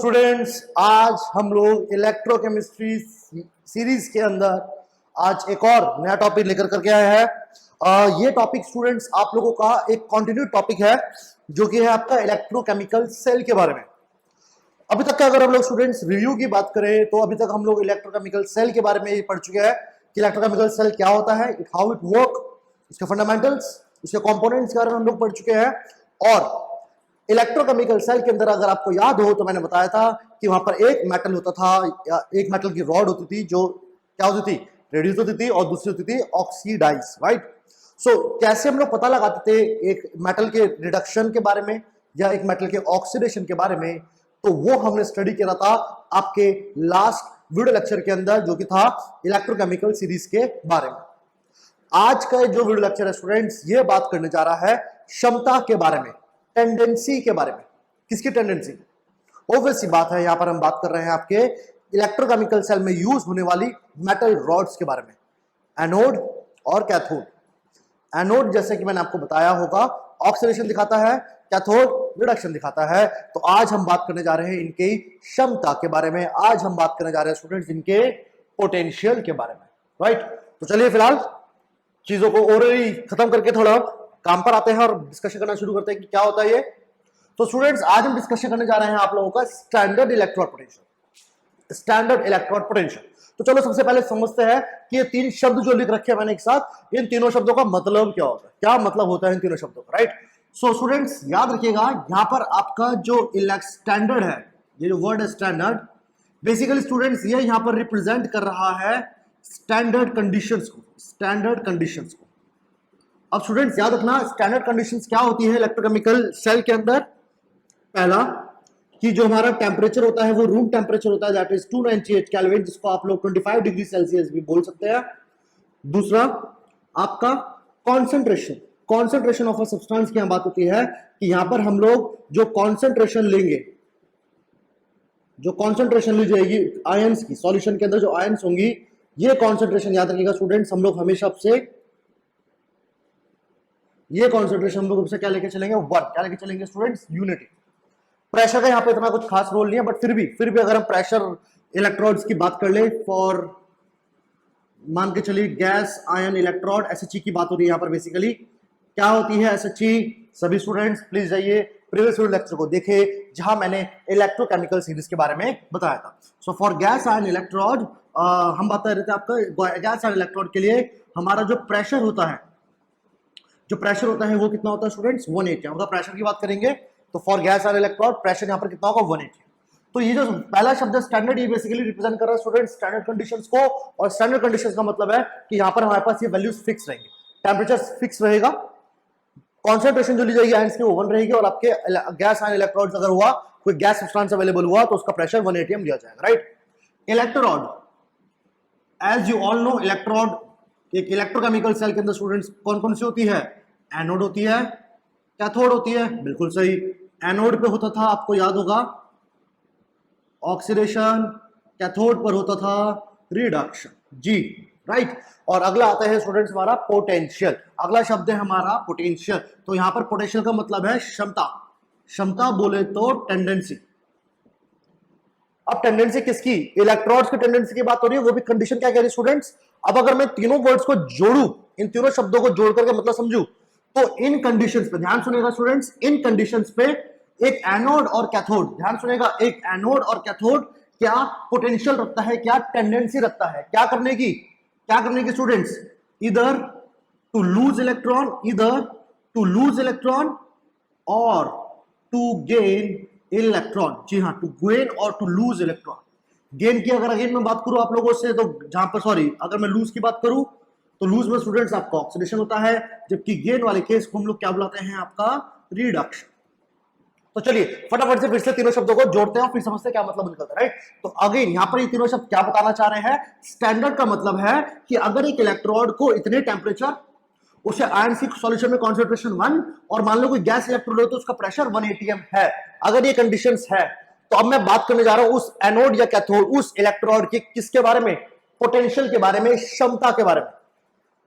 Students, आज हम लोग इलेक्ट्रोकेमिस्ट्री सीरीज के अंदर आज एक और नया टॉपिक लेकर करके आए हैं। ये टॉपिक स्टूडेंट्स आप लोगों का एक कंटिन्यू टॉपिक है जो कि है आपका इलेक्ट्रोकेमिकल सेल के बारे में। अभी तक का अगर हम लोग स्टूडेंट्स रिव्यू की बात करें तो अभी तक हम लोग इलेक्ट्रोकेमिकल सेल के बारे में पढ़ चुके हैं कि इलेक्ट्रोकेमिकल सेल क्या होता है, हाउ इट वर्क, उसके फंडामेंटल्स, उसके कंपोनेंट्स के बारे में हम लोग पढ़ चुके हैं। और इलेक्ट्रोकेमिकल सेल के अंदर अगर आपको याद हो तो मैंने बताया था कि वहां पर एक मेटल होता था या एक मेटल की रॉड होती थी जो क्या होती थी, रेड्यूस होती थी, और दूसरी होती थी ऑक्सीडाइज, राइट। सो कैसे हम लोग पता लगाते थे एक मेटल के रिडक्शन के बारे में या एक मेटल के ऑक्सीडेशन के बारे में, तो वो हमने स्टडी किया था आपके लास्ट वीडियो लेक्चर के अंदर जो कि था इलेक्ट्रोकेमिकल सीरीज के बारे में। आज का जो वीडियो लेक्चर है स्टूडेंट्स, ये बात करने जा रहा है क्षमता के बारे में, टेंडेंसी के बारे में। किसकी टेंडेंसी? ऑब्वियस सी बात है, यहां पर हम बात कर रहे हैं आपके इलेक्ट्रोकेमिकल सेल में यूज होने वाली मेटल रॉड्स के बारे में, एनोड और कैथोड। एनोड जैसे कि मैंने आपको बताया होगा ऑक्सीडेशन दिखाता है, कैथोड रिडक्शन दिखाता है। तो आज हम बात करने जा रहे हैं इनकी क्षमता के बारे में, आज हम बात करने जा रहे हैं स्टूडेंट्स इनके पोटेंशियल के बारे में, राइट। तो चलिए फिलहाल चीजों को ओरली खत्म करके थोड़ा काम पर आते हैं और डिस्कशन करना शुरू करते हैं कि क्या होता है ये। तो स्टूडेंट्स आज हम डिस्कशन करने जा रहे हैं आप लोगों का standard electrode potential. Standard electrode potential, तो चलो सबसे पहले समझते हैं कि ये तीन शब्द जो लिख रखे हैं मैंने एक साथ, इन तीनों शब्दों का मतलब क्या होता है, क्या मतलब होता है इन तीनों शब्दों का, राइट। सो स्टूडेंट्स याद रखिएगा, यहां पर आपका जो स्टैंडर्ड है, ये जो वर्ड है स्टैंडर्ड, बेसिकली स्टूडेंट्स ये यहां पर रिप्रेजेंट कर रहा है स्टैंडर्ड कंडीशंस को, स्टैंडर्ड कंडीशंस को। अब स्टूडेंट्स याद रखना स्टैंडर्ड कंडीशंस क्या होती है इलेक्ट्रोकेमिकल सेल के अंदर। पहला कि जो हमारा टेम्परेचर होता है वो रूम टेम्परेचर होता है, दैट इज 298 केल्विन, जिसको आप लोग 25 डिग्री सेल्सियस भी बोल सकते हैं। दूसरा आपका concentration, concentration of a substance की यहां बात होती है कि यहां पर हम लोग जो कॉन्सेंट्रेशन लेंगे, जो कॉन्सेंट्रेशन ली जाएगी आयंस की, सॉल्यूशन के अंदर जो आयंस होंगी, ये कॉन्सेंट्रेशन याद रखिएगा स्टूडेंट्स, हम लोग हमेशा से ये कॉन्सेंट्रेशन हम लोग क्या लेके चलेंगे, वन, क्या लेके चलेंगे स्टूडेंट्स, यूनिटी। प्रेशर का यहाँ पे इतना कुछ खास रोल नहीं है, बट फिर भी अगर हम प्रेशर इलेक्ट्रोड्स की बात कर ले, फॉर मान के चलिए गैस आयन इलेक्ट्रोड एसएचई की बात हो रही है यहाँ पर। बेसिकली क्या होती है एसएचई, सभी स्टूडेंट्स प्लीज जाइए प्रीवियस लेक्चर को देखे जहां मैंने इलेक्ट्रोकेमिकल सीरीज के बारे में बताया था। So for gas ion electrode हम बात कर रहे थे आपका गैस आयन इलेक्ट्रोड के लिए हमारा जो प्रेशर होता है, जो प्रेशर होता है वो कितना होता है स्टूडेंट्स, 180। अगर प्रेशर की बात करेंगे तो for gas ion electrode pressure यहां पर कितना होगा, 180। तो ये जो पहला शब्द स्टैंडर्ड, ये बेसिकली रिप्रेजेंट कर रहा है स्टूडेंट्स स्टैंडर्ड कंडीशंस को। और स्टैंडर्ड कंडीशंस का मतलब है कि यहां पर हमारे पास ये वैल्यूज फिक्स रहेंगे, टेम्परेचर फिक्स रहेगा, कॉन्सेंट्रेशन जो ली जाएगी आयंस की वो 1 रहेगी, और आपके गैस आयन इलेक्ट्रोड्स अगर हुआ, कोई गैस सब्सटेंस अवेलेबल हुआ तो उसका प्रेशर 180 लिया जाएगा, right. Electrode, as you all know, electrode एक इलेक्ट्रोकेमिकल सेल के अंदर स्टूडेंट्स कौन कौन सी होती है, एनोड होती है, कैथोड होती है, बिल्कुल सही। एनोड पे होता था आपको याद होगा ऑक्सीडेशन, कैथोड पर होता था रिडक्शन, जी, राइट। और अगला आता है स्टूडेंट्स हमारा पोटेंशियल, अगला शब्द है हमारा पोटेंशियल। तो यहां पर पोटेंशियल का मतलब है क्षमता, क्षमता बोले तो टेंडेंसी। अब टेंडेंसी किसकी, इलेक्ट्रॉड्स की टेंडेंसी की बात हो रही है, वो भी कंडीशन क्या कह रही है स्टूडेंट्स। अब अगर मैं तीनों वर्ड्स को जोड़ू, इन तीनों शब्दों को जोड़ करके मतलब समझू, तो इन कंडीशंस पे ध्यान सुनेगा स्टूडेंट्स, इन कंडीशंस पे एक एनोड और कैथोड, ध्यान सुनेगा, एक एनोड और कैथोड क्या पोटेंशियल रखता है, क्या टेंडेंसी रखता है, क्या करने की, क्या करने की स्टूडेंट्स, इधर टू लूज इलेक्ट्रॉन, इधर टू लूज इलेक्ट्रॉन और टू गेन इलेक्ट्रॉन। जी हाँ, टू गेन और टू लूज इलेक्ट्रॉन। गेन की अगर अगेन मैं बात करूं आप लोगों से, तो जहां पर सॉरी अगर मैं लूज की बात करूं तो लूज में स्टूडेंट्स आपका ऑक्सीडेशन होता है, जबकि गेन वाले केस को हम लोग क्या बुलाते हैं, आपका रिडक्शन। तो चलिए फटाफट से फिर से तीनों शब्दों को जोड़ते हैं और फिर समझते हैं क्या मतलब निकलता है, राइट। तो अगेन यहां पर ये तीनों शब्द क्या बताना चाह रहे हैं, स्टैंडर्ड का मतलब है कि अगर एक इलेक्ट्रोड को इतने टेम्परेचर, उसे आयन की सॉल्यूशन में कॉन्सेंट्रेशन 1, और मान लो कोई गैस इलेक्ट्रोड हो तो उसका प्रेशर 1 atm है, अगर ये कंडीशंस है, तो अब मैं बात करने जा रहा हूं उस एनोड या कैथोड, उस इलेक्ट्रोड के किसके बारे में, पोटेंशियल के बारे में, क्षमता के बारे में।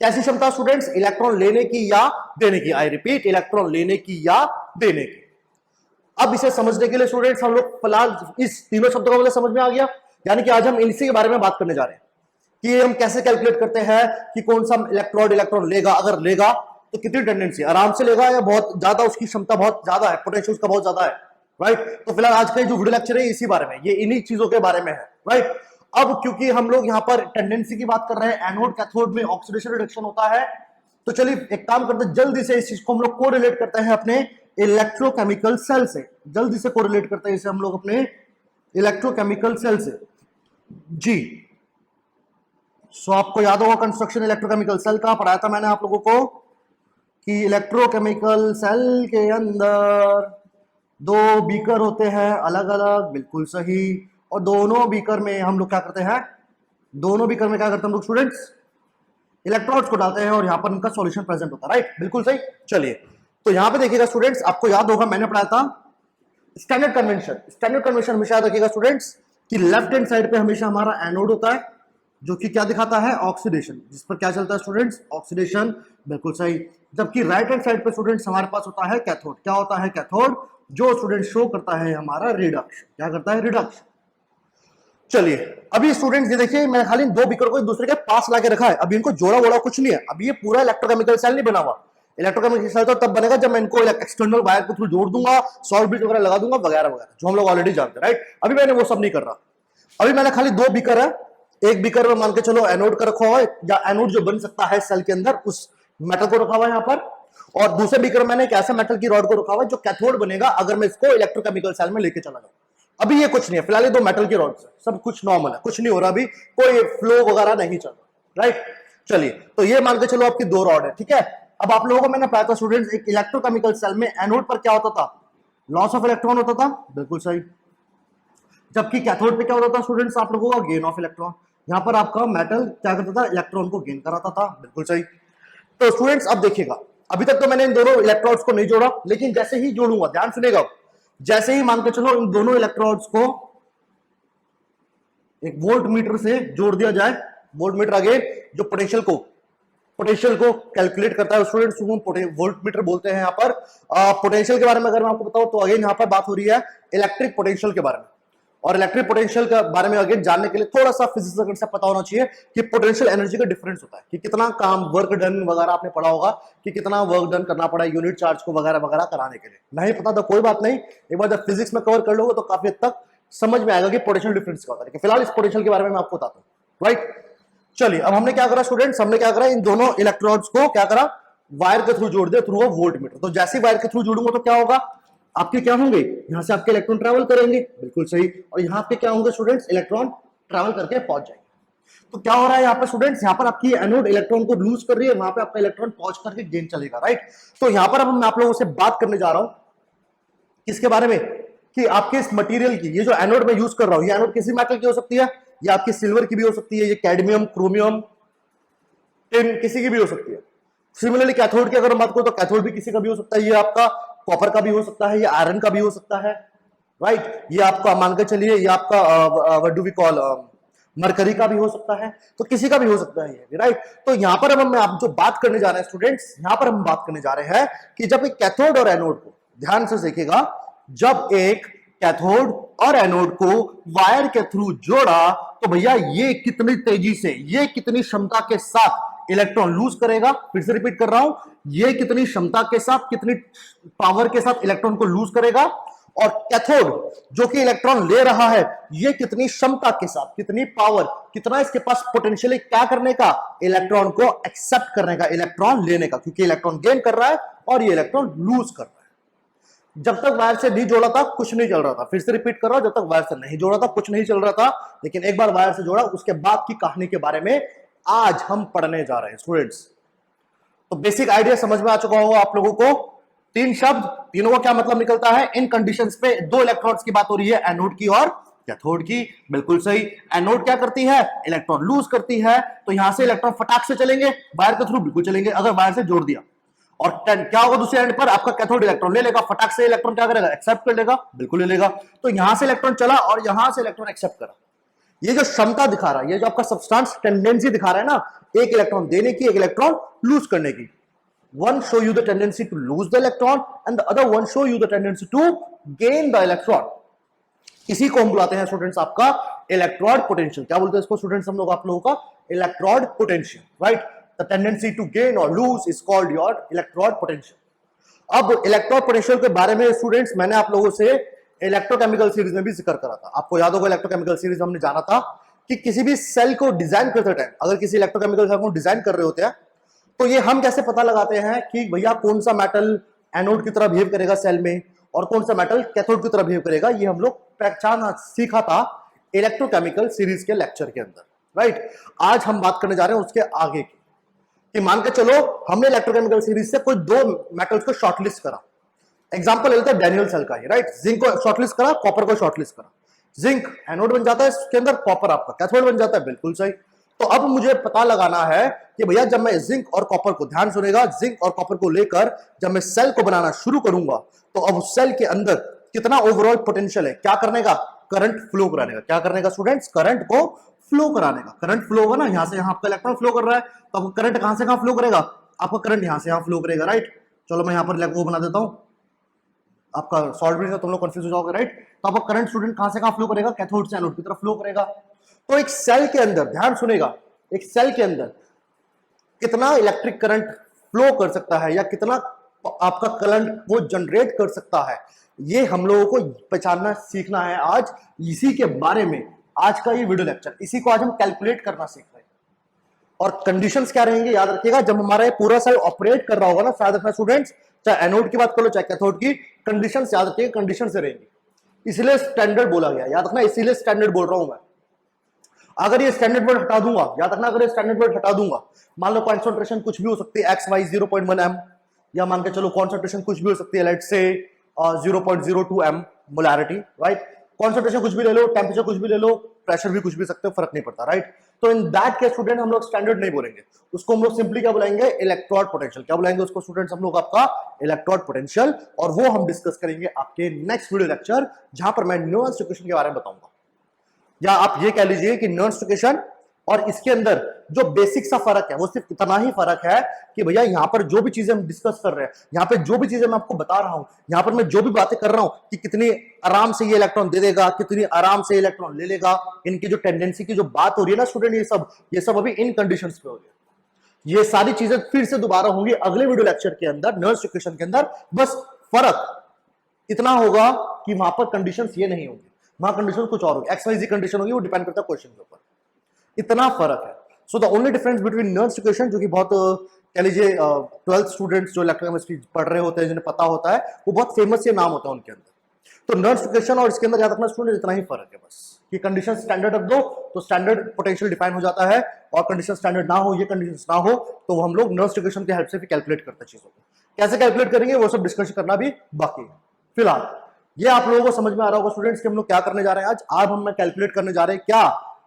कैसी क्षमता स्टूडेंट्स, इलेक्ट्रॉन लेने की या देने की, आई रिपीट, इलेक्ट्रॉन लेने की या देने की। अब इसे समझने के लिए स्टूडेंट्स हम लोग फिलहाल इस तीनों शब्दों का मतलब समझ में आ गया, यानी कि आज हम इसी के बारे में बात करने जा रहे हैं कि हम कैसे कैलकुलेट करते हैं कि कौन सा इलेक्ट्रॉन लेगा, अगर लेगा तो कितनी टेंडेंसी, आराम से लेगा या बहुत ज्यादा उसकी क्षमता बहुत ज्यादा है, पोटेंशियल उसका बहुत ज्यादा है, राइट। तो फिलहाल आज का जो वीडियो लेक्चर है इसी बारे में, ये इन्हीं चीजों के बारे में है, राइट। अब क्योंकि हम लोग यहाँ पर टेंडेंसी की बात कर रहे हैं, एनोड कैथोड में ऑक्सीडेशन रिडक्शन होता है, तो चलिए एक काम करते हैं, जल्दी से इस चीज को हम लोग कोरिलेट करते हैं अपने इलेक्ट्रोकेमिकल सेल से, जल्दी से कोरिलेट करते हैं इसे हम लोग अपने इलेक्ट्रोकेमिकल सेल से जी। सो आपको याद होगा कंस्ट्रक्शन इलेक्ट्रोकेमिकल सेल का पढ़ाया था मैंने आप लोगों को कि इलेक्ट्रोकेमिकल सेल के अंदर दो बीकर होते हैं अलग अलग, बिल्कुल सही, और दोनों बीकर में हम लोग क्या करते हैं, दोनों बीकर में क्या करते हैं हम लोग स्टूडेंट्स, इलेक्ट्रॉन्स को डालते हैं और यहां पर उनका सॉल्यूशन प्रेजेंट होता है, राइट, बिल्कुल सही। चलिए तो यहां पे देखिएगा स्टूडेंट्स, आपको याद होगा मैंने पढ़ाया था स्टैंडर्ड कन्वेंशन, स्टैंडर्ड कन्वेंशन हमेशा याद रखिएगा स्टूडेंट्स कि लेफ्ट हैंड साइड पे हमेशा हमारा एनोड होता है जो कि क्या दिखाता है, ऑक्सीडेशन, जिस पर क्या चलता है स्टूडेंट्स, ऑक्सीडेशन, बिल्कुल सही। जबकि राइट हैंड साइड पे स्टूडेंट्स हमारे पास होता है कैथोड, क्या होता है कैथोड, जो स्टूडेंट शो करता है हमारा रिडक्शन, क्या करता है, रिडक्शन। चलिए अभी स्टूडेंट्स ये देखिए मैंने खाली दो बीकर को एक दूसरे के पास लाके रखा है, अभी इनको जोड़ा वोड़ा कुछ नहीं है, अभी ये पूरा इलेक्ट्रोकेमिकल सेल नहीं बना हुआ, इलेक्ट्रोकेमिकल सेल तो तब बनेगा जब मैं इनको एक्सटर्नल वायर के थ्रू जोड़ दूंगा, सॉल्ट ब्रिज वगैरह लगा दूंगा वगैरह वगैरह, जो हम लोग ऑलरेडी जानते हैं, राइट। अभी मैंने वो सब नहीं कर रहा, अभी मैंने खाली दो बीकर है, एक बीकर में मान के चलो एनोड का रखा हुआ है, या एनोड जो बन सकता है सेल के अंदर उस मेटल को रखा हुआ है यहाँ पर, और दूसरे बीकर में मैंने एक ऐसा मेटल की रॉड को रखा हुआ है जो कैथोड बनेगा अगर मैं इसको इलेक्ट्रोकेमिकल सेल में लेके चला जाऊं। अभी ये कुछ नहीं है, फिलहाल ये दो मेटल की रॉड्स है, सब कुछ नॉर्मल है, कुछ नहीं हो रहा, अभी कोई फ्लो वगैरह नहीं चल रहा, राइट। चलिए तो ये मान के चलो आपकी दो रॉड है, ठीक है। अब आप लोगों को मैंने पढ़ाया था स्टूडेंट्स, एक इलेक्ट्रोकेमिकल सेल में एनोड पर क्या होता था, लॉस ऑफ इलेक्ट्रॉन होता था, बिल्कुल सही। जबकि कैथोड पे क्या होता था स्टूडेंट्स आप लोगों का, गेन ऑफ इलेक्ट्रॉन, यहां पर आपका मेटल क्या करता था, इलेक्ट्रॉन को गेन कराता था, बिल्कुल सही। तो स्टूडेंट्स अब देखिएगा, अभी तक तो मैंने इन दोनों इलेक्ट्रॉन्स को नहीं जोड़ा, लेकिन जैसे ही जोड़ूंगा, ध्यान सुनेगा, जैसे ही मान के चलो इन दोनों इलेक्ट्रॉन्स को एक वोल्ट मीटर से जोड़ दिया जाए, वोल्ट मीटर अगेन जो पोटेंशियल को कैलकुलेट करता है स्टूडेंट्स, वोल्ट मीटर बोलते हैं यहाँ पर। पोटेंशियल के बारे में अगर मैं आपको बताऊं तो अगेन यहाँ पर बात हो रही है इलेक्ट्रिक पोटेंशियल के बारे में, और इलेक्ट्रिक पोटेंशियल के बारे में अगेन जानने के लिए थोड़ा सा फिजिक्स का कंसेप्ट पता होना चाहिए कि पोटेंशियल एनर्जी का डिफरेंस होता है, कि कितना काम वर्क डन वगैरह आपने पढ़ा होगा कि कितना वर्क डन करना पड़ा यूनिट चार्ज को वगैरह वगैरह कराने के लिए, नहीं पता तो कोई बात नहीं, एक बार जब फिजिक्स में कवर कर लोगे तो काफी हद तक समझ में आएगा कि पोटेंशियल डिफरेंस क्या होता है। फिलहाल इस पोटेंशियल के बारे में मैं आपको बताता हूँ, राइट। चलिए अब हमने क्या करा स्टूडेंट्स, हमने क्या करा, इन दोनों इलेक्ट्रॉन्स को क्या करा, वायर के थ्रू जोड़ दिया थ्रू अ वोल्ट मीटर। तो जैसे वायर के थ्रू जोड़ूंगा तो क्या होगा, आपके क्या होंगे, यहां से आपके इलेक्ट्रॉन ट्रैवल करेंगे, बिल्कुल सही, और यहां पे क्या होंगे स्टूडेंट्स, इलेक्ट्रॉन ट्रैवल करके पहुंच जाएंगे। तो क्या हो रहा है यहाँ पर स्टूडेंट्स, यहाँ पर आपकी एनोड इलेक्ट्रॉन को लूज कर रही है, वहां पे आपका इलेक्ट्रॉन पहुंच करके गेन चलेगा, राइट। तो यहाँ पर अब मैं आप लोगों से बात करने जा रहा हूं किसके बारे में, कि आपके इस मटेरियल की, ये जो एनोड में यूज कर रहा हूं, ये एनोड किसी मेटल की हो सकती है, ये आपकी सिल्वर की भी हो सकती है, ये कैडमियम, क्रोमियम, टिन, किसी की भी हो सकती है। सिमिलरली कैथोड की अगर हम बात करें तो कैथोड भी किसी का भी हो सकता है, ये आपका कॉपर का भी हो सकता है, ये आयरन का भी हो सकता है, राइट। ये आपका मान के चलिए ये आपका what do we call mercury का भी हो सकता है, तो किसी का भी हो सकता है ये, राइट। तो यहां पर हम आप जो बात करने जा रहे हैं स्टूडेंट्स, यहां पर हम बात करने जा रहे हैं कि जब एक कैथोड और एनोड को, ध्यान से देखिएगा, जब एक कैथोड और एनोड को वायर के थ्रू जोड़ा तो भैया ये कितनी तेजी से, ये कितनी क्षमता के साथ इलेक्ट्रॉन लूज करेगा, फिर से रिपीट कर रहा हूं, ये कितनी क्षमता के साथ, कितनी पावर के साथ इलेक्ट्रॉन को लूज करेगा, और कैथोड जो कि इलेक्ट्रॉन ले रहा है ये कितनी क्षमता के साथ, कितनी पावर, कितना इसके पास पोटेंशियली क्या करने का, इलेक्ट्रॉन को एक्सेप्ट करने का, इलेक्ट्रॉन लेने का, क्योंकि इलेक्ट्रॉन गेन कर रहा है और ये इलेक्ट्रॉन लूज कर रहा है। जब तक वायर से नहीं जोड़ा था कुछ नहीं चल रहा था, फिर से रिपीट कर रहा हूं, जब तक वायर से नहीं जोड़ा था कुछ नहीं चल रहा था, लेकिन एक बार वायर से जोड़ा उसके बाद की कहानी के बारे में आज हम पढ़ने जा रहे हैं स्टूडेंट्स। तो बेसिक आइडिया समझ में आ चुका होगा आप लोगों को, तीन शब्द, तीनों का क्या मतलब निकलता है, इन कंडीशंस पे दो इलेक्ट्रॉन्स की बात हो रही है, एनोड की और कैथोड की, बिल्कुल सही। एनोड क्या करती है, इलेक्ट्रॉन लूज करती है, तो यहां से इलेक्ट्रॉन फटाक से चलेंगे, वायर के थ्रू बिल्कुल चलेंगे अगर वायर से जोड़ दिया, और क्या होगा दूसरे एंड पर, आपका कैथोड इलेक्ट्रॉन ले लेगा, फटाक से इलेक्ट्रॉन क्या करेगा, एक्सेप्ट कर लेगा, बिल्कुल ले लेगा। तो यहां से इलेक्ट्रॉन चला और यहां से इलेक्ट्रॉन एक्सेप्ट करा, ये जो क्षमता दिखा रहा है, ये जो आपका सब्सटेंस टेंडेंसी दिखा रहा है ना, एक इलेक्ट्रॉन देने की, एक इलेक्ट्रॉन लूज करने की, one show you the tendency to lose the electron and the other one show you the tendency to gain the electron. इसी को हम बुलाते हैं स्टूडेंट्स आपका इलेक्ट्रोड पोटेंशियल। क्या बोलते हैं इसको स्टूडेंट्स हम लोग, आप लोगों का electrode potential, right. The tendency to gain और lose is called your electrode potential. अब इलेक्ट्रोड पोटेंशियल के बारे में स्टूडेंट्स मैंने आप लोगों से इलेक्ट्रोकेमिकल सीरीज में भी जिक्र करा था। आपको याद होगा इलेक्ट्रोकेमिकल सीरीज हमने जाना था कि किसी भी सेल को डिजाइन करते टाइम अगर किसी इलेक्ट्रोकेमिकल सेल को डिजाइन कर रहे होते हैं तो ये हम कैसे पता लगाते हैं कि भैया कौन सा मेटल एनोड की तरह बिहेव करेगा सेल में और कौन सा मेटल कैथोड की तरह बिहेव करेगा। ये हम लोग पहचान सीखा था इलेक्ट्रोकेमिकल सीरीज के लेक्चर के अंदर, राइट। आज हम बात करने जा रहे हैं उसके आगे की, कि मान के चलो हमने इलेक्ट्रोकेमिकल सीरीज से कोई दो मेटल्स को शॉर्टलिस्ट करा। एग्जांपल ले लेते हैं डैनियल सेल का ही, राइट। जिंक को शॉर्टलिस्ट करा, कॉपर को शॉर्टलिस्ट करा। जिंक एनोड बन जाता है इसके अंदर, कॉपर आपका कैथोड बन जाता है, बिल्कुल सही। तो अब मुझे पता लगाना है कि भैया जब मैं जिंक और कॉपर को, ध्यान सुनेगा, जिंक और कॉपर को लेकर जब मैं सेल को बनाना शुरू करूंगा तो अब उस सेल के अंदर कितना ओवरऑल पोटेंशियल है, क्या करने का, करंट फ्लो कराने का। क्या करने का स्टूडेंट्स, करंट को फ्लो कराने का। करंट फ्लो होगा ना, यहां से यहां आपका इलेक्ट्रॉन फ्लो कर रहा है तो आपका करंट कहां से कहां फ्लो करेगा, आपका करंट यहां से यहां फ्लो करेगा, राइट। चलो मैं यहां पर वो बना देता हूं, आपका सॉल्व भी तुम लोग कंफ्यूज हो जाओगे, राइट। तो आपका करंट स्टूडेंट कहां से कहां फ्लो करेगा, कैथोड से एनोड की तरफ फ्लो करेगा। तो एक सेल के अंदर, ध्यान सुनेगा, एक सेल के अंदर कितना इलेक्ट्रिक करंट फ्लो कर सकता है या कितना आपका करंट वो जनरेट कर सकता है, ये हम लोगों को पहचानना सीखना है आज। इसी के बारे में आज का ये वीडियो लेक्चर, इसी को आज हम कैलकुलेट करना सीख रहे हैं। और कंडीशंस क्या रहेंगे याद रखिएगा, जब हमारा ये पूरा सेल ऑपरेट कर रहा होगा ना, शायद रखना स्टूडेंट्स, चाहे एनोड की बात कर लो चाहे कैथोड की, कंडीशंस याद रखिएगा, कंडीशन से रहेंगी। इसलिए स्टैंडर्ड बोला गया, याद रखना, इसीलिए स्टैंडर्ड बोल रहा हूं मैं। अगर ये स्टैंडर्ड वर्ड हटा दूंगा, याद रखना, अगर ये स्टैंडर्ड वर्ड हटा दूंगा, मान लो कॉन्सेंट्रेशन कुछ भी हो सकती है एक्स वाई 0.1 एम, या मान के चलो कॉन्सेंट्रेशन कुछ भी हो सकती है, लेट से 0.02 एम मोलैरिटी, राइट। कॉन्सेंट्रेशन कुछ भी ले लो, टेम्परेचर कुछ भी ले लो, प्रेशर भी कुछ भी सकते हो, फर्क नहीं पड़ता, राइट। तो इन दैट केस स्टूडेंट हम लोग स्टैंडर्ड नहीं बोलेंगे, उसको हम लोग सिंपली क्या बुलाएंगे, इलेक्ट्रोड पोटेंशियल। क्या बुलाएंगे उसको स्टूडेंट्स हम लोग, आपका इलेक्ट्रोड पोटेंशियल। और वो हम डिस्कस करेंगे आपके नेक्स्ट वीडियो लेक्चर, जहां पर मैं न्यूएंस इक्वेशन के बारे में बताऊंगा। या आप ये कह लीजिए कि न्यूएंस इक्वेशन और इसके अंदर जो बेसिक सा फर्क है वो सिर्फ इतना ही फर्क है कि भैया यहां पर जो भी चीजें हम डिस्कस कर रहे हैं, यहां पे जो भी चीजें मैं आपको बता रहा हूं, यहां पर मैं जो भी बातें कर रहा हूं कि कितनी आराम से ये इलेक्ट्रॉन दे देगा, कितनी आराम से इलेक्ट्रॉन ले लेगा, इनकी जो टेंडेंसी की जो बात हो रही है ना स्टूडेंट, ये सब अभी इन कंडीशंस पे हो रही है। ये सारी चीजें फिर से दोबारा होंगी अगले वीडियो लेक्चर के अंदर, न्यूएंस इक्वेशन के अंदर। बस फर्क इतना होगा कि वहां पर कंडीशंस ये नहीं होंगी, वहां कंडीशन कुछ और होगी, एक्स वाई जी कंडीशन होगी, वो डिपेंड करता है क्वेश्चन के ऊपर। इतना फर्क है। So the only difference between nuance equation, जो कि बहुत कह लीजिए 12th स्टूडेंट्स जो इलेक्ट्रोकेमिस्ट्री पढ़ रहे होते हैं, जिन्हें पता होता है, वो बहुत फेमस ये नाम होता है उनके अंदर। तो न्यूएंस इक्वेशन और इसके अंदर याद रखना स्टूडेंट, इतना ही फर्क है बस कि कंडीशन स्टैंडर्ड रख दो तो स्टैंडर्ड पोटेंशियल डिफाइन हो जाता है, और कंडीशन स्टैंडर्ड ना हो, ये कंडीशन ना हो, तो हम लोग न्यूएंस इक्वेशन की हेल्प से भी कैलकुलेट करते हैं चीजों को। कैसे कैलकुलेट करेंगे वो सब डिस्कस करना भी बाकी है। फिलहाल ये आप लोगों को समझ में आ रहा होगा स्टूडेंट्स कि हम लोग क्या करने जा रहे हैं आज हम मैं कैलकुलेट करने जा रहे हैं क्या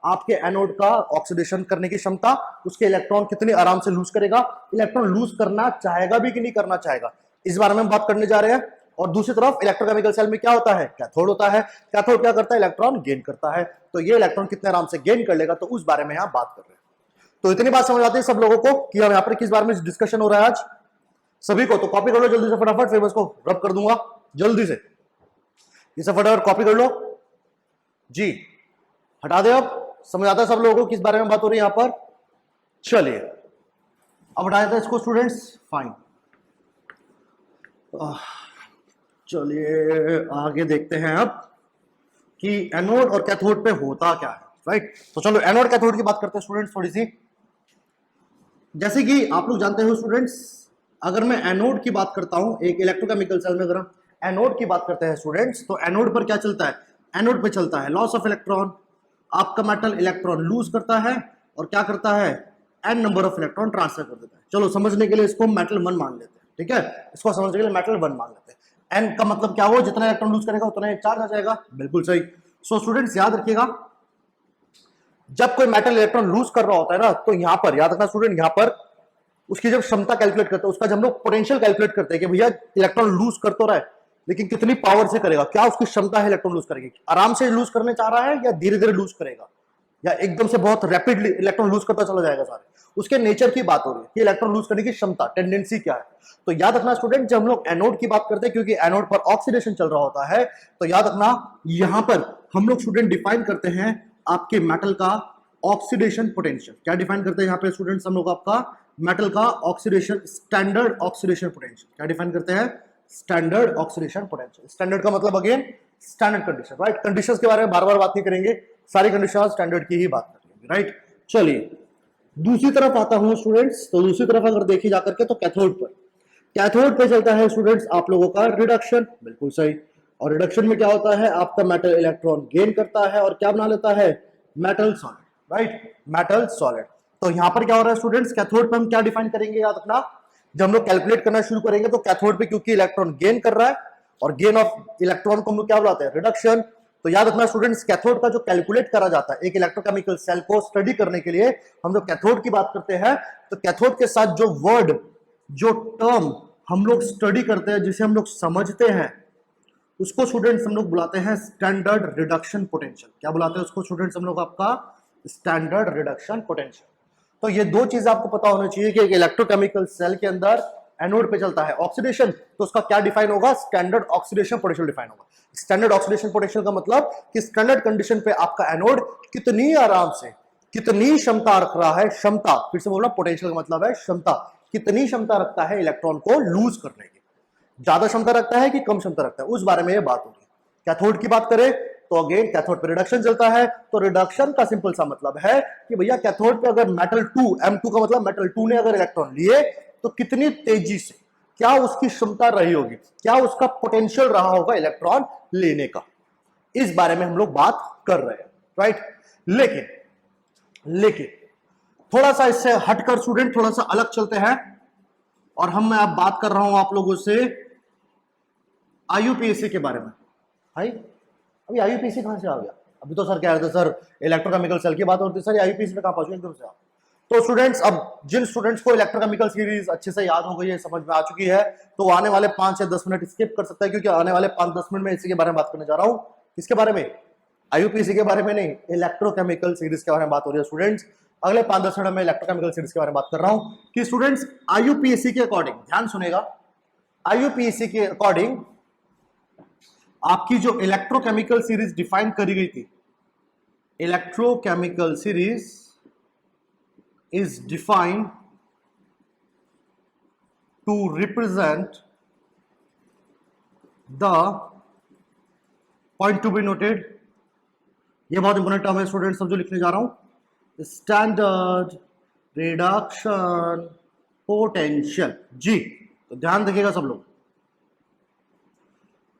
आपके एनोड का ऑक्सीडेशन करने की क्षमता, उसके इलेक्ट्रॉन कितने आराम से लूज करेगा, इलेक्ट्रॉन लूज करना चाहेगा भी कि नहीं करना चाहेगा, इस बारे में हम बात करने जा रहे हैं। और दूसरी तरफ इलेक्ट्रोकेमिकल सेल में क्या होता है, कैथोड होता है। कैथोड क्या करता है, इलेक्ट्रॉन गेन करता है। तो ये इलेक्ट्रॉन कितने आराम से गेन कर लेगा, तो उस बारे में यहां बात कर रहे हैं। तो इतनी बात समझ आती है सब लोगों को कि हम यहाँ पर किस बारे में डिस्कशन हो रहा है आज सभी को। तो कॉपी कर लो जल्दी से फटाफट, फिर मैं इसको रब कर दूंगा जल्दी से। इसे फटाफट कॉपी कर लो जी, हटा दे। अब समझ आता है सब लोगों को किस बारे में बात हो रही है यहां पर। चलिए अब हटा देते हैं इसको स्टूडेंट्स, फाइन। चलिए आगे देखते हैं अब कि एनोड और कैथोड पे होता क्या है, राइट। तो चलो एनोड कैथोड की बात करते हैं स्टूडेंट्स थोड़ी सी। जैसे कि आप लोग जानते हो स्टूडेंट्स, अगर मैं एनोड की बात करता हूं एक इलेक्ट्रोकेमिकल सेल में, अगर हम एनोड की बात करते हैं स्टूडेंट्स, तो एनोड पर क्या चलता है, एनोड पे चलता है लॉस ऑफ इलेक्ट्रॉन। आपका मेटल इलेक्ट्रॉन लूज करता है और क्या करता है, N number of electron transfer कर देता है। चलो समझने के लिए इसको मेटल 1 मान लेते हैं, ठीक है, इसको समझने के लिए मेटल 1 मान लेते हैं। एन का मतलब क्या हो, जितना इलेक्ट्रॉन लूज करेगा उतना चार्ज आ जाएगा, बिल्कुल सही। सो स्टूडेंट्स याद रखिएगा, जब कोई मेटल इलेक्ट्रॉन लूज कर रहा होता है ना, तो यहां पर याद रखना स्टूडेंट, यहां पर उसकी जब क्षमता कैलकुलेट करते हैं, उसका जब हम लोग पोटेंशियल कैलकुलेट करते हैं कि भैया इलेक्ट्रॉन लूज कर तो रहा है लेकिन कितनी पावर से करेगा, क्या उसकी क्षमता है इलेक्ट्रॉन लूज करेगी, आराम से लूज करने चाह रहा है या धीरे धीरे लूज करेगा, या एकदम से बहुत रैपिडली इलेक्ट्रॉन लूज करता चला जाएगा सारे, उसके नेचर की बात हो रही है कि इलेक्ट्रॉन लूज करने की क्षमता, टेंडेंसी क्या है। तो याद रखना स्टूडेंट, जब हम लोग एनोड की बात करते हैं, क्योंकि एनोड पर ऑक्सीडेशन चल रहा होता है, तो याद रखना यहां पर हम लोग स्टूडेंट डिफाइन करते हैं आपके मेटल का ऑक्सीडेशन पोटेंशियल। क्या डिफाइन करते हैं यहाँ पे स्टूडेंट्स हम लोग? आपका मेटल का ऑक्सीडेशन, स्टैंडर्ड ऑक्सीडेशन पोटेंशियल। क्या डिफाइन करते हैं? Standard oxidation potential. स्टैंडर्ड का मतलब again standard condition, right? Conditions के बारे में बार बार बात नहीं करेंगे, सारी कंडीशन स्टैंडर्ड की ही बात करेंगे, राइट? चलिए दूसरी तरफ आता हूं स्टूडेंट्स। तो दूसरी तरफ अगर देखी जाकर के, तो कैथोड पर, कैथोड पे चलता है स्टूडेंट्स आप लोगों का रिडक्शन, बिल्कुल सही। और रिडक्शन में क्या होता है? आपका मेटल इलेक्ट्रॉन गेन करता है और क्या बना लेता है? Metal solid, right? Metal solid. तो यहां पर क्या हो रहा है स्टूडेंट्स? कैथोड पे हम क्या डिफाइन करेंगे? याद रखना, जब हम लोग कैलकुलेट करना शुरू करेंगे तो कैथोड पे क्योंकि इलेक्ट्रॉन गेन कर रहा है, और गेन ऑफ इलेक्ट्रॉन को हम लोग क्या बुलाते हैं? रिडक्शन। तो याद रखना स्टूडेंट्स, कैथोड का जो कैलकुलेट करा जाता है एक इलेक्ट्रोकेमिकल सेल को स्टडी करने के लिए, हम जो कैथोड की बात करते हैं, तो कैथोड के साथ जो वर्ड, जो टर्म हम लोग स्टडी करते हैं, जिसे हम लोग समझते हैं, उसको स्टूडेंट्स हम लोग बुलाते हैं स्टैंडर्ड रिडक्शन पोटेंशियल। क्या बुलाते हैं उसको स्टूडेंट्स हम लोग? आपका स्टैंडर्ड रिडक्शन पोटेंशियल। तो ये दो चीज आपको पता होना चाहिए कि एक इलेक्ट्रोकेमिकल सेल के अंदर एनोड पे चलता है ऑक्सीडेशन, तो उसका क्या डिफाइन होगा? स्टैंडर्ड ऑक्सीडेशन पोटेंशियल डिफाइन होगा। स्टैंडर्ड ऑक्सीडेशन पोटेंशियल का मतलब कि स्टैंडर्ड कंडीशन पे आपका एनोड कितनी आराम से, कितनी क्षमता रख रहा है, क्षमता, फिर से बोलना, पोटेंशियल का मतलब है क्षमता, कितनी क्षमता रखता है इलेक्ट्रॉन को लूज करने की, ज्यादा क्षमता रखता है कि कम क्षमता रखता है, उस बारे में ये बात होगी। कैथोड की बात करें तो अगेन कैथोड पे रिडक्शन चलता है। तो रिडक्शन का सिंपल सा मतलब है कि भैया कैथोड पे अगर मेटल 2, M2 का मतलब मेटल 2 ने अगर इलेक्ट्रॉन लिए, तो कितनी तेजी से, क्या उसकी क्षमता रही होगी, क्या उसका पोटेंशियल रहा होगा इलेक्ट्रॉन लेने का, इस बारे में हम लोग बात कर रहे हैं, राइट? लेकिन थोड़ा सा इससे हटकर स्टूडेंट थोड़ा सा अलग चलते हैं, और मैं अब बात कर रहा हूं आप लोगों से आईयूपीएसी के बारे में। भाई अभी आईयूपीएसी कहां से आ गया? अभी तो सर कह रहे थे सर इलेक्ट्रोकेमिकल सेल की बात होती है, सर आईयूपीएसी में कहां पहुंचे एकदम से आप? तो स्टूडेंट्स, अब जिन स्टूडेंट्स को इलेक्ट्रोकेमिकल सीरीज अच्छे से याद हो गई है, समझ में आ चुकी है, तो वो आने वाले 5 या 10 मिनट स्किप कर सकता है, क्योंकि आने वाले 5-10 मिनट में इसी के बारे में बात करने जा रहा हूं। किसके बारे में? आईयूपीएसी के बारे में नहीं, इलेक्ट्रोकेमिकल सीरीज के बारे में बात हो रही है स्टूडेंट्स। अगले 5-10 मिनट में इलेक्ट्रोकेमिकल सीरीज के बारे में बात कर रहा हूं कि स्टूडेंट्स आईयूपीएसी के अकॉर्डिंग, ध्यान सुनेगा, आईयूपीएसी के अकॉर्डिंग आपकी जो इलेक्ट्रोकेमिकल सीरीज डिफाइन करी गई थी, electrochemical series is defined to represent the point to be noted, ये बहुत इंपॉर्टेंट टर्म है स्टूडेंट, समझो लिखने जा रहा हूं, स्टैंडर्ड रिडक्शन पोटेंशियल। जी तो ध्यान रखिएगा सब लोग।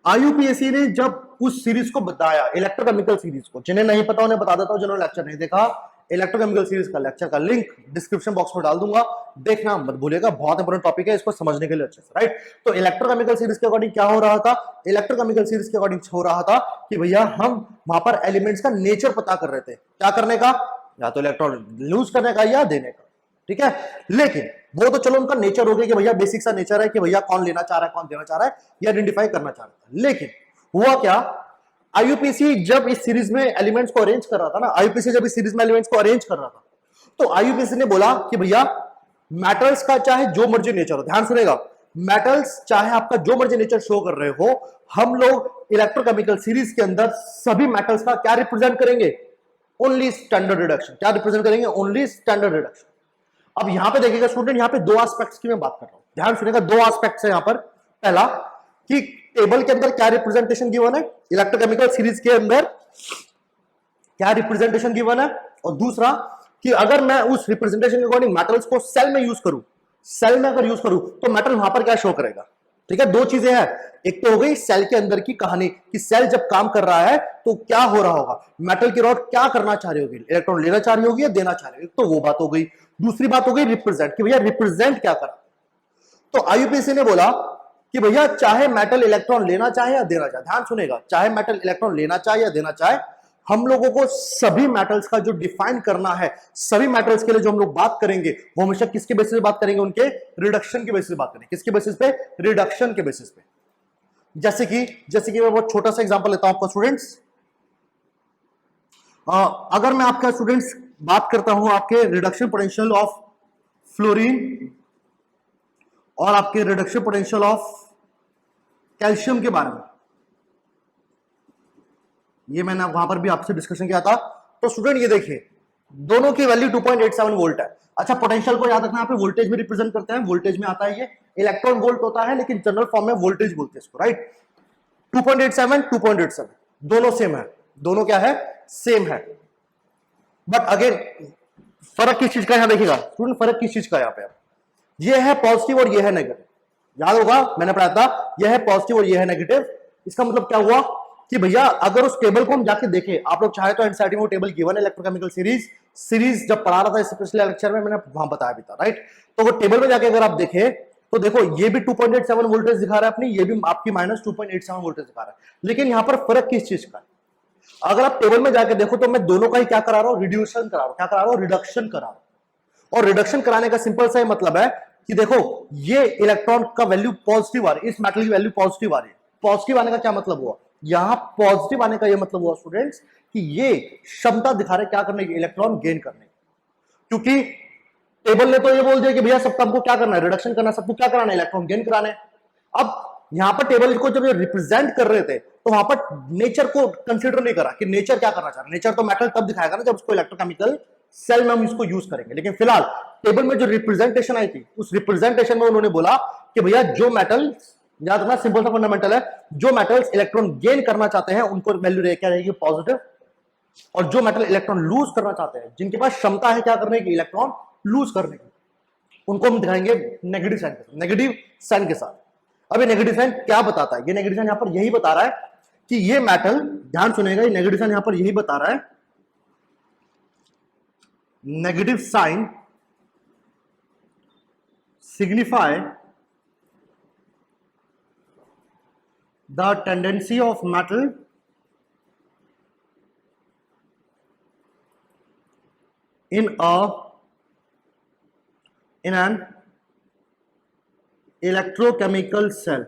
आईयूपीएसी ने जब उस सीरीज को बताया, इलेक्ट्रोकेमिकल सीरीज को, जिन्हें नहीं पता उन्हें बता देता हूं, जिन्होंने लेक्चर नहीं देखा, इलेक्ट्रोकेमिकल सीरीज का लेक्चर का लिंक डिस्क्रिप्शन बॉक्स में डाल दूंगा, देखना मत भूलिएगा, बहुत इंपॉर्टेंट टॉपिक है, इसको समझने के लिए अच्छे से, राइट? तो इलेक्ट्रोकेमिकल सीरीज के अकॉर्डिंग क्या हो रहा था? इलेक्ट्रोकेमिकल सीरीज के अकॉर्डिंग हो रहा था कि भैया हम वहां पर एलिमेंट्स का नेचर पता कर रहे थे, क्या करने का? या तो इलेक्ट्रॉन लूज करने का या देने का, ठीक है? लेकिन वो तो चलो उनका नेचर हो गया कि भैया बेसिक सा नेचर है कि भैया कौन लेना चाह रहा है, कौन देना चाह रहा है, ये आइडेंटिफाई करना चाह रहा है। लेकिन हुआ क्या? आईयूपीएसी जब इस सीरीज में एलिमेंट्स को अरेंज कर रहा था ना, आईयूपीएसी जब इस सीरीज में एलिमेंट्स को अरेंज कर रहा था, तो आईयूपीएसी ने बोला कि भैया मेटल्स का चाहे जो मर्जी नेचर हो, ध्यान सुनेगा, मेटल्स चाहे आपका जो मर्जी नेचर शो कर रहे हो, हम लोग इलेक्ट्रोकेमिकल सीरीज के अंदर सभी मेटल्स का क्या रिप्रेजेंट करेंगे? Only standard reduction. क्या रिप्रेजेंट करेंगे? Only standard reduction. अब यहां पे देखिएगा स्टूडेंट, यहां पे दो एस्पेक्ट्स की मैं बात कर रहा हूं, ध्यान सुनेगा, दो एस्पेक्ट्स है यहां पर। पहला कि टेबल के अंदर क्या रिप्रेजेंटेशन गिवन है, इलेक्ट्रोकेमिकल सीरीज के अंदर क्या रिप्रेजेंटेशन गिवन है, और दूसरा कि अगर मैं उस रिप्रेजेंटेशन के अकॉर्डिंग मेटल्स को सेल में यूज करूं, सेल में अगर यूज करूं तो मेटल वहां पर क्या शो करेगा, ठीक है? दो चीजें हैं, एक तो हो गई सेल के अंदर की कहानी कि सेल जब काम कर रहा है तो क्या हो रहा होगा, मेटल की रॉड क्या करना चाह रही होगी, इलेक्ट्रॉन लेना चाह रही होगी या देना चाह रही होगी, तो वो बात हो गई। दूसरी बात हो गई रिप्रेजेंट, कि भैया रिप्रेजेंट क्या कर, तो आईयूपीएसी ने बोला कि भैया चाहे मेटल इलेक्ट्रॉन लेना चाहे या देना चाहे, ध्यान सुनेगा, चाहे मेटल इलेक्ट्रॉन लेना चाहे या देना चाहे, हम लोगों को सभी मेटल्स का जो डिफाइन करना है, सभी मेटल्स के लिए जो हम लोग बात करेंगे, वो हमेशा किसके बेसिस पे बात करेंगे? उनके रिडक्शन के बेसिस पे बात करेंगे। किसके बेसिस पे? रिडक्शन के बेसिस पे। जैसे कि मैं बहुत छोटा सा एग्जांपल लेता हूं आपका स्टूडेंट्स, अगर मैं आपका स्टूडेंट्स बात करता हूं आपके रिडक्शन पोटेंशियल ऑफ फ्लोरीन और आपके रिडक्शन पोटेंशियल ऑफ कैल्शियम के बारे में, ये मैंने वहां पर भी आपसे डिस्कशन किया था। तो स्टूडेंट ये देखिए दोनों की वैल्यू 2.87 वोल्ट है। अच्छा पोटेंशियल को याद रखना, यहाँ पे वोल्टेज में रिप्रेजेंट करते हैं, वोल्टेज में आता है ये इलेक्ट्रॉन वोल्ट होता है, लेकिन जनरल फॉर्म में वोल्टेज बोलते हैं इसको, राइट। 2.87 2.87 दोनों सेम है, दोनों क्या है, सेम है। बट अगेन फर्क किस चीज का, यहां देखिएगा स्टूडेंट, फर्क किस चीज का यहाँ पे, ये है पॉजिटिव और ये है नेगेटिव। याद होगा मैंने पढ़ाया था, यह है पॉजिटिव और ये है नेगेटिव। इसका मतलब क्या हुआ कि भैया अगर उस टेबल को हम जाके देखें, आप लोग चाहे तो एनसीईआरटी में वो टेबल गिवन है इलेक्ट्रोकेमिकल सीरीज जब पढ़ा रहा था इस पिछले लेक्चर में मैंने वहां बताया भी था, राइट। तो वो टेबल में जाके अगर आप देखें तो देखो ये भी 2.87 वोल्टेज दिखा रहा है अपनी, ये भी आपकी माइनस 2.87 वोल्टेज दिखा रहा है। लेकिन यहां पर फर्क किस चीज का है, अगर आप टेबल में जाके देखो तो मैं दोनों का ही क्या करा रहा हूं, रिड्यूशन करा रहा हूं, क्या करा रहा हूं, रिडक्शन करा रहा हूं। और रिडक्शन कराने का सिंपल सा मतलब है कि देखो ये इलेक्ट्रॉन का वैल्यू पॉजिटिव आ रही है, इस मेटल की वैल्यू पॉजिटिव आ रही है। पॉजिटिव आने का क्या मतलब हुआ, यहां पॉजिटिव आने का यह मतलब हुआ स्टूडेंट्स कि ये क्षमता दिखा रहे क्या करने की, इलेक्ट्रॉन गेन करने की। क्योंकि टेबल ने तो ये बोल दिया कि भैया सबको हमको क्या करना है, रिडक्शन करना, सबको क्या कराना है, इलेक्ट्रॉन गेन कराने। अब यहां पर टेबल को जब ये रिप्रेजेंट कर रहे थे तो वहां पर नेचर को कंसीडर नहीं करा कि नेचर क्या करना चाह रहा है। नेचर तो मेटल तब दिखाएगा ना जब उसको इलेक्ट्रोकेमिकल सेल में हम इसको यूज करेंगे। लेकिन फिलहाल टेबल में जो रिप्रेजेंटेशन आई थी उस रिप्रेजेंटेशन में उन्होंने बोला कि भैया जो मेटल, याद रखना सिंपल सा फंडामेंटल है, जो मेटल्स इलेक्ट्रॉन गेन करना चाहते हैं उनको वैल्यू क्या रहेगी, पॉजिटिव। और जो मेटल इलेक्ट्रॉन लूज करना चाहते हैं, जिनके पास क्षमता है क्या करने की, इलेक्ट्रॉन लूज करने की, उनको हम दिखाएंगे नेगेटिव साइन के साथ, नेगेटिव साइन के साथ। अब ये नेगेटिव साइन क्या बताता है, ये नेगेटिव साइन यहां पर यही बता रहा है कि ये मेटल, ध्यान सुनेगा, ये नेगेटिव साइन यहां पर यही बता रहा है, negative sign signify the tendency of metal in an electrochemical cell।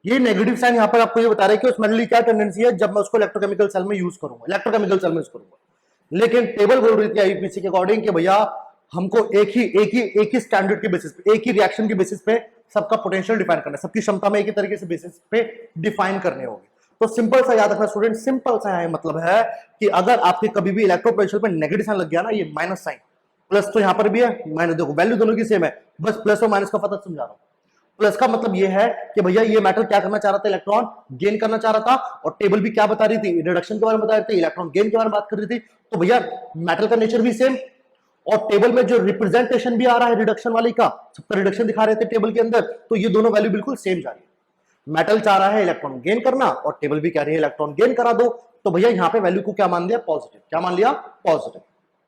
ये नेगेटिव साइन यहां पर आपको ये बता रहा है कि उस मेटल की क्या टेंडेंसी है जब मैं उसको इलेक्ट्रोकेमिकल सेल में यूज करूंगा, इलेक्ट्रोकेमिकल सेल में यूज करूंगा। लेकिन टेबल बोल रही थी आईपीसी के अकॉर्डिंग कि भैया हमको एक ही स्टैंडर्ड के बेसिस पे, एक ही रिएक्शन के बेसिस पे सबका पोटेंशियल डिफाइन करना है, सबकी क्षमता में एक ही तरीके से बेसिस पे डिफाइन करने होगी। तो सिंपल सा याद रखना स्टूडेंट, सिंपल सा है मतलब है कि अगर आपके कभी भी इलेक्ट्रो पोटेंशियल पे नेगेटिव साइन लग गया ना, ये माइनस साइन, प्लस तो यहां पर भी है, माइनस, देखो वैल्यू दोनों की सेम है, बस प्लस और माइनस का पता समझा रहा हूं। प्लस का मतलब ये है कि भैया ये मेटल क्या करना चाह रहा था, इलेक्ट्रॉन गेन करना चाह रहा था। और टेबल भी क्या बता रही थी, रिडक्शन के बारे में बता रही थी, इलेक्ट्रॉन गेन के बारे में बात कर रही थी। तो भैया मेटल का नेचर भी सेम, और टेबल में जो रिप्रेजेंटेशन भी आ रहा है रिडक्शन वाली का, सबका रिडक्शन दिखा रहे थे टेबल के अंदर, तो ये दोनों वैल्यू बिल्कुल सेम जा रही है। मेटल चाह रहा है इलेक्ट्रॉन गेन करना और टेबल भी कह रही है इलेक्ट्रॉन गेन करा दो। तो भैया यहां पे वैल्यू को क्या मान लिया, पॉजिटिव। क्या मान लिया, positive,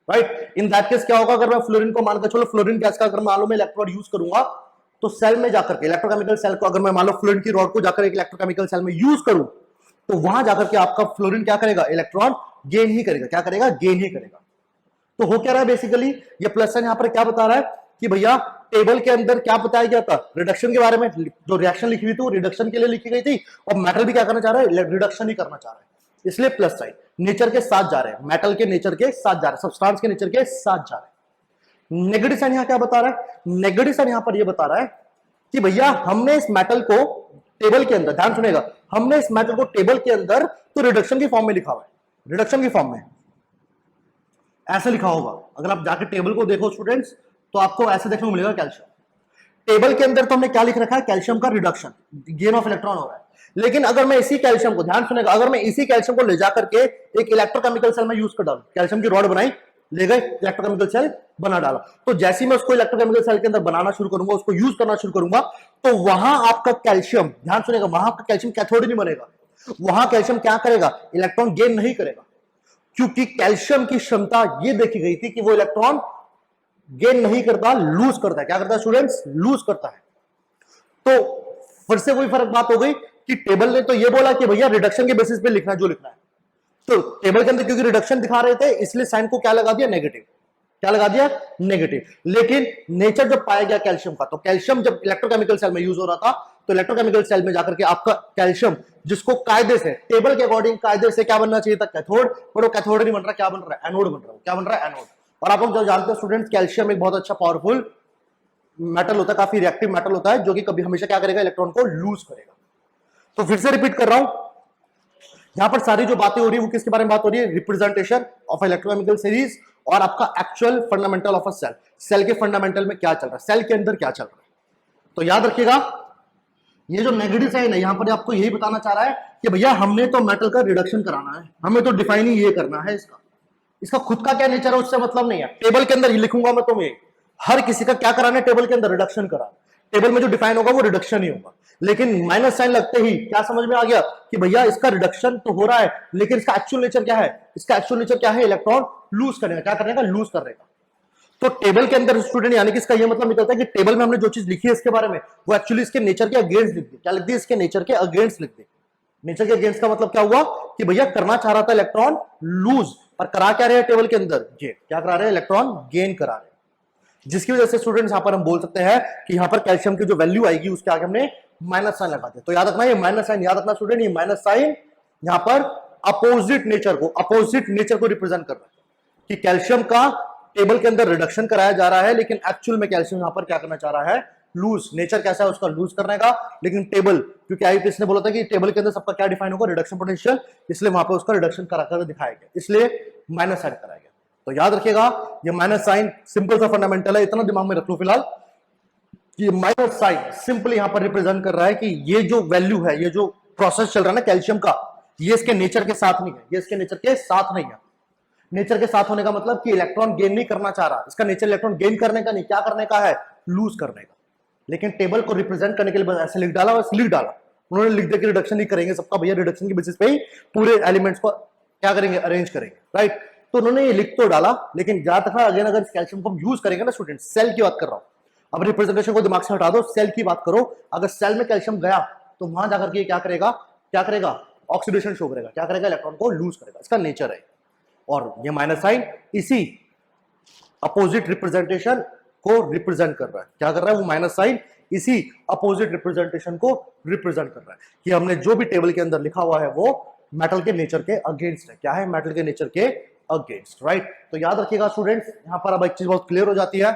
right. In that case क्या होगा, अगर मैं फ्लोरीन को मानकर चलो, फ्लोरीन गैस का अगर मान लो मैं इलेक्ट्रोड यूज करूंगा, तो सेल में जाकर के इलेक्ट्रोकेमिकल सेल को अगर मैं मान लो फ्लोरीन की रॉड को जाकर एक इलेक्ट्रोकेमिकल सेल में यूज करूं, तो वहां जाकर के आपका फ्लोरीन क्या करेगा, इलेक्ट्रॉन गेन ही करेगा। क्या करेगा, गेन ही करेगा। तो हो क्या रहा है बेसिकली, ये प्लस साइन यहां पर क्या बता रहा है कि भैया टेबल के अंदर क्या बताया गया था, रिडक्शन के बारे में, जो रिएक्शन लिखी हुई थी वो रिडक्शन के लिए लिखी गई थी, और मेटल भी क्या करना चाह रहा है, रिडक्शन ही करना चाह रहा है। इसलिए प्लस साइन नेचर के साथ जा रहे हैं, मेटल के नेचर के साथ जा रहे हैं, सब्सटेंस के नेचर के साथ जा रहे हैं। नेगेटिव साइन यहां क्या बता रहा है, नेगेटिव साइन यहां पर यह बता रहा है कि भैया हमने इस मेटल को टेबल के अंदर, ध्यान सुनेगा, हमने इस मेटल को टेबल के अंदर तो रिडक्शन की फॉर्म में लिखा हुआ है, रिडक्शन की फॉर्म में ऐसे लिखा होगा। अगर आप जाके टेबल को देखो स्टूडेंट्स तो आपको ऐसे देखने को मिलेगा, कैल्शियम टेबल के अंदर तो हमने क्या लिख रखा है, कैल्शियम का रिडक्शन, गेन ऑफ इलेक्ट्रॉन हो रहा है। लेकिन अगर मैं इसी कैल्शियम को, ध्यान सुनेगा, अगर मैं इसी कैल्शियम को ले जाकर के एक इलेक्ट्रोकेमिकल सेल में यूज कर डालूं, कैल्शियम की रॉड बनाई, ले गए इलेक्ट्रोकेमिकल सेल बना डाला, तो जैसे ही मैं उसको इलेक्ट्रोकेमिकल सेल के अंदर बनाना शुरू करूंगा, उसको यूज करना शुरू करूंगा, तो वहां आपका कैल्शियम, ध्यान सुनेगा, वहां आपका कैल्शियम कैथोड नहीं बनेगा, वहां कैल्शियम क्या करेगा, इलेक्ट्रॉन गेन नहीं करेगा। क्योंकि कैल्शियम की क्षमता ये देखी गई थी कि वो इलेक्ट्रॉन गेन नहीं करता, लूज करता है। क्या करता है स्टूडेंट्स, लूज करता है। तो फिर से कोई फर्क बात हो गई कि टेबल ने तो ये बोला कि भैया रिडक्शन के बेसिस पे लिखना जो लिखना है, तो टेबल के अंदर क्योंकि रिडक्शन दिखा रहे थे इसलिए साइन को क्या लगा दिया, नेगेटिव। क्या लगा दिया, नेगेटिव। लेकिन नेचर जब पाया गया कैल्शियम का, तो कैल्शियम जब इलेक्ट्रोकेमिकल सेल में यूज हो रहा था तो इलेक्ट्रोकेमिकल सेल में जाकर के आपका कैल्शियम, जिसको कायदे से टेबल के अकॉर्डिंग कायदे से क्या बनना चाहिए था, कैथोड, पर वो कैथोड नहीं बन रहा, क्या बन रहा है, एनोड बन रहा है। क्या बन रहा है, एनोड। और आप लोग जो जानते हो स्टूडेंट्स, कैल्शियम एक बहुत अच्छा पावरफुल मेटल होता है, काफी रिएक्टिव मेटल होता है, जो कि कभी हमेशा क्या करेगा, इलेक्ट्रॉन को लूज करेगा। तो फिर से रिपीट कर रहा हूं, यहां पर सारी जो बातें हो रही है वो किसके बारे में बात हो रही है, रिप्रेजेंटेशन ऑफ इलेक्ट्रोकेमिकल सीरीज और आपका actual fundamental of a cell. Cell के फंडामेंटल में क्या चल रहा है, सेल के अंदर क्या चल रहा है। तो याद रखिएगा, ये जो नेगेटिव साइन है यहां पर आपको यही बताना चाह रहा है कि भैया हमने तो मेटल का रिडक्शन कराना है, हमें तो डिफाइन ही ये करना है, इसका खुद का क्या नेचर है उससे मतलब नहीं है। टेबल के अंदर ही लिखूंगा मैं तुम्हें, हर किसी का क्या कराना है, टेबल के अंदर रिडक्शन कराना। टेबल में जो डिफाइन होगा वो रिडक्शन ही होगा, लेकिन माइनस साइन लगते ही क्या समझ में आ गया कि भैया इसका रिडक्शन तो हो रहा है, लेकिन इसका एक्चुअल नेचर क्या है, इसका एक्चुअल नेचर क्या है, इलेक्ट्रॉन लूज करने का, क्या करने का, लूज करने का। तो टेबल के अंदर स्टूडेंट, यानी कि इसका ये मतलब निकलता है कि टेबल में हमने जो चीज लिखी है इसके बारे में, वो एक्चुअली इसके नेचर के अगेंस्ट लिख दी। क्या लिख दी, इसके नेचर के अगेंस्ट लिख दी। नेचर के अगेंस्ट का मतलब क्या हुआ कि भैया करना चाह रहा था इलेक्ट्रॉन लूज, और करा क्या रहे टेबल के अंदर, गेन। क्या करा रहे, इलेक्ट्रॉन गेन करा रहे, जिसकी वजह से स्टूडेंट्स यहां पर हम बोल सकते हैं कि यहां पर कैल्शियम की जो वैल्यू आएगी उसके आगे हमने माइनस साइन लगा दिया। तो याद रखना, ये माइनस साइन याद रखना स्टूडेंट, ये माइनस साइन यहां पर अपोजिट नेचर को रिप्रेजेंट कर रहा है कि कैल्शियम का टेबल के अंदर रिडक्शन कराया जा रहा है, लेकिन एक्चुअल में कैल्शियम यहां पर क्या करना चाह रहा है, लूज। नेचर कैसा है उसका, लूज करने का। लेकिन टेबल, क्योंकि आईपीएस ने बोला था कि टेबल के अंदर सबका क्या डिफाइन होगा, रिडक्शन पोटेंशियल, इसलिए वहां पर उसका रिडक्शन कराकर दिखाया गया, इसलिए माइनस साइन कराया गया। तो याद रखिएगा, ये माइनस साइन सिंपल सा फंडामेंटल है, इतना दिमाग में रख लो फिलहाल कि माइनस साइन सिंपल यहां पर रिप्रेजेंट कर रहा है कि ये जो वैल्यू है, ये जो प्रोसेस चल रहा है ना कैल्शियम का, ये इसके नेचर के साथ नहीं है, ये इसके नेचर के साथ नहीं है। नेचर के साथ होने का मतलब कि इलेक्ट्रॉन गेन नहीं करना चाह रहा, इसका नेचर इलेक्ट्रॉन गेन करने का नहीं, क्या करने का है, लूज करने का। लेकिन टेबल को रिप्रेजेंट करने के लिए बस ऐसे लिख डाला, बस लिख डाला उन्होंने, लिख दे कि रिडक्शन नहीं करेंगे सबका, भैया रिडक्शन की बेसिस पे ही पूरे एलिमेंट्स को क्या करेंगे, अरेंज करेंगे, राइट। तो उन्होंने ये लिख तो डाला, लेकिन याद रखना अगेन, अगर कैल्शियम को हम यूज करेंगे ना स्टूडेंट, सेल की बात कर रहा हूं, अब रिप्रेजेंटेशन को दिमाग से हटा दो, सेल की बात करो। अगर सेल में कैल्शियम गया तो वहां जाकर के क्या करेगा, ऑक्सीडेशन शो करेगा, क्या करेगा, इलेक्ट्रॉन को लूज करेगा, इसका नेचर है। और ये माइनस साइन इसी अपोजिट रिप्रेजेंटेशन को रिप्रेजेंट कर रहा है, क्या कर रहा है वो माइनस साइन, इसी अपोजिट रिप्रेजेंटेशन को रिप्रेजेंट कर रहा है कि हमने जो भी टेबल के अंदर लिखा हुआ है वो मेटल के नेचर के अगेंस्ट है। क्या है, मेटल के नेचर के अगेंस्ट, राइट। तो याद रखिएगा स्टूडेंट्स, यहां पर अब एक चीज बहुत क्लियर हो जाती है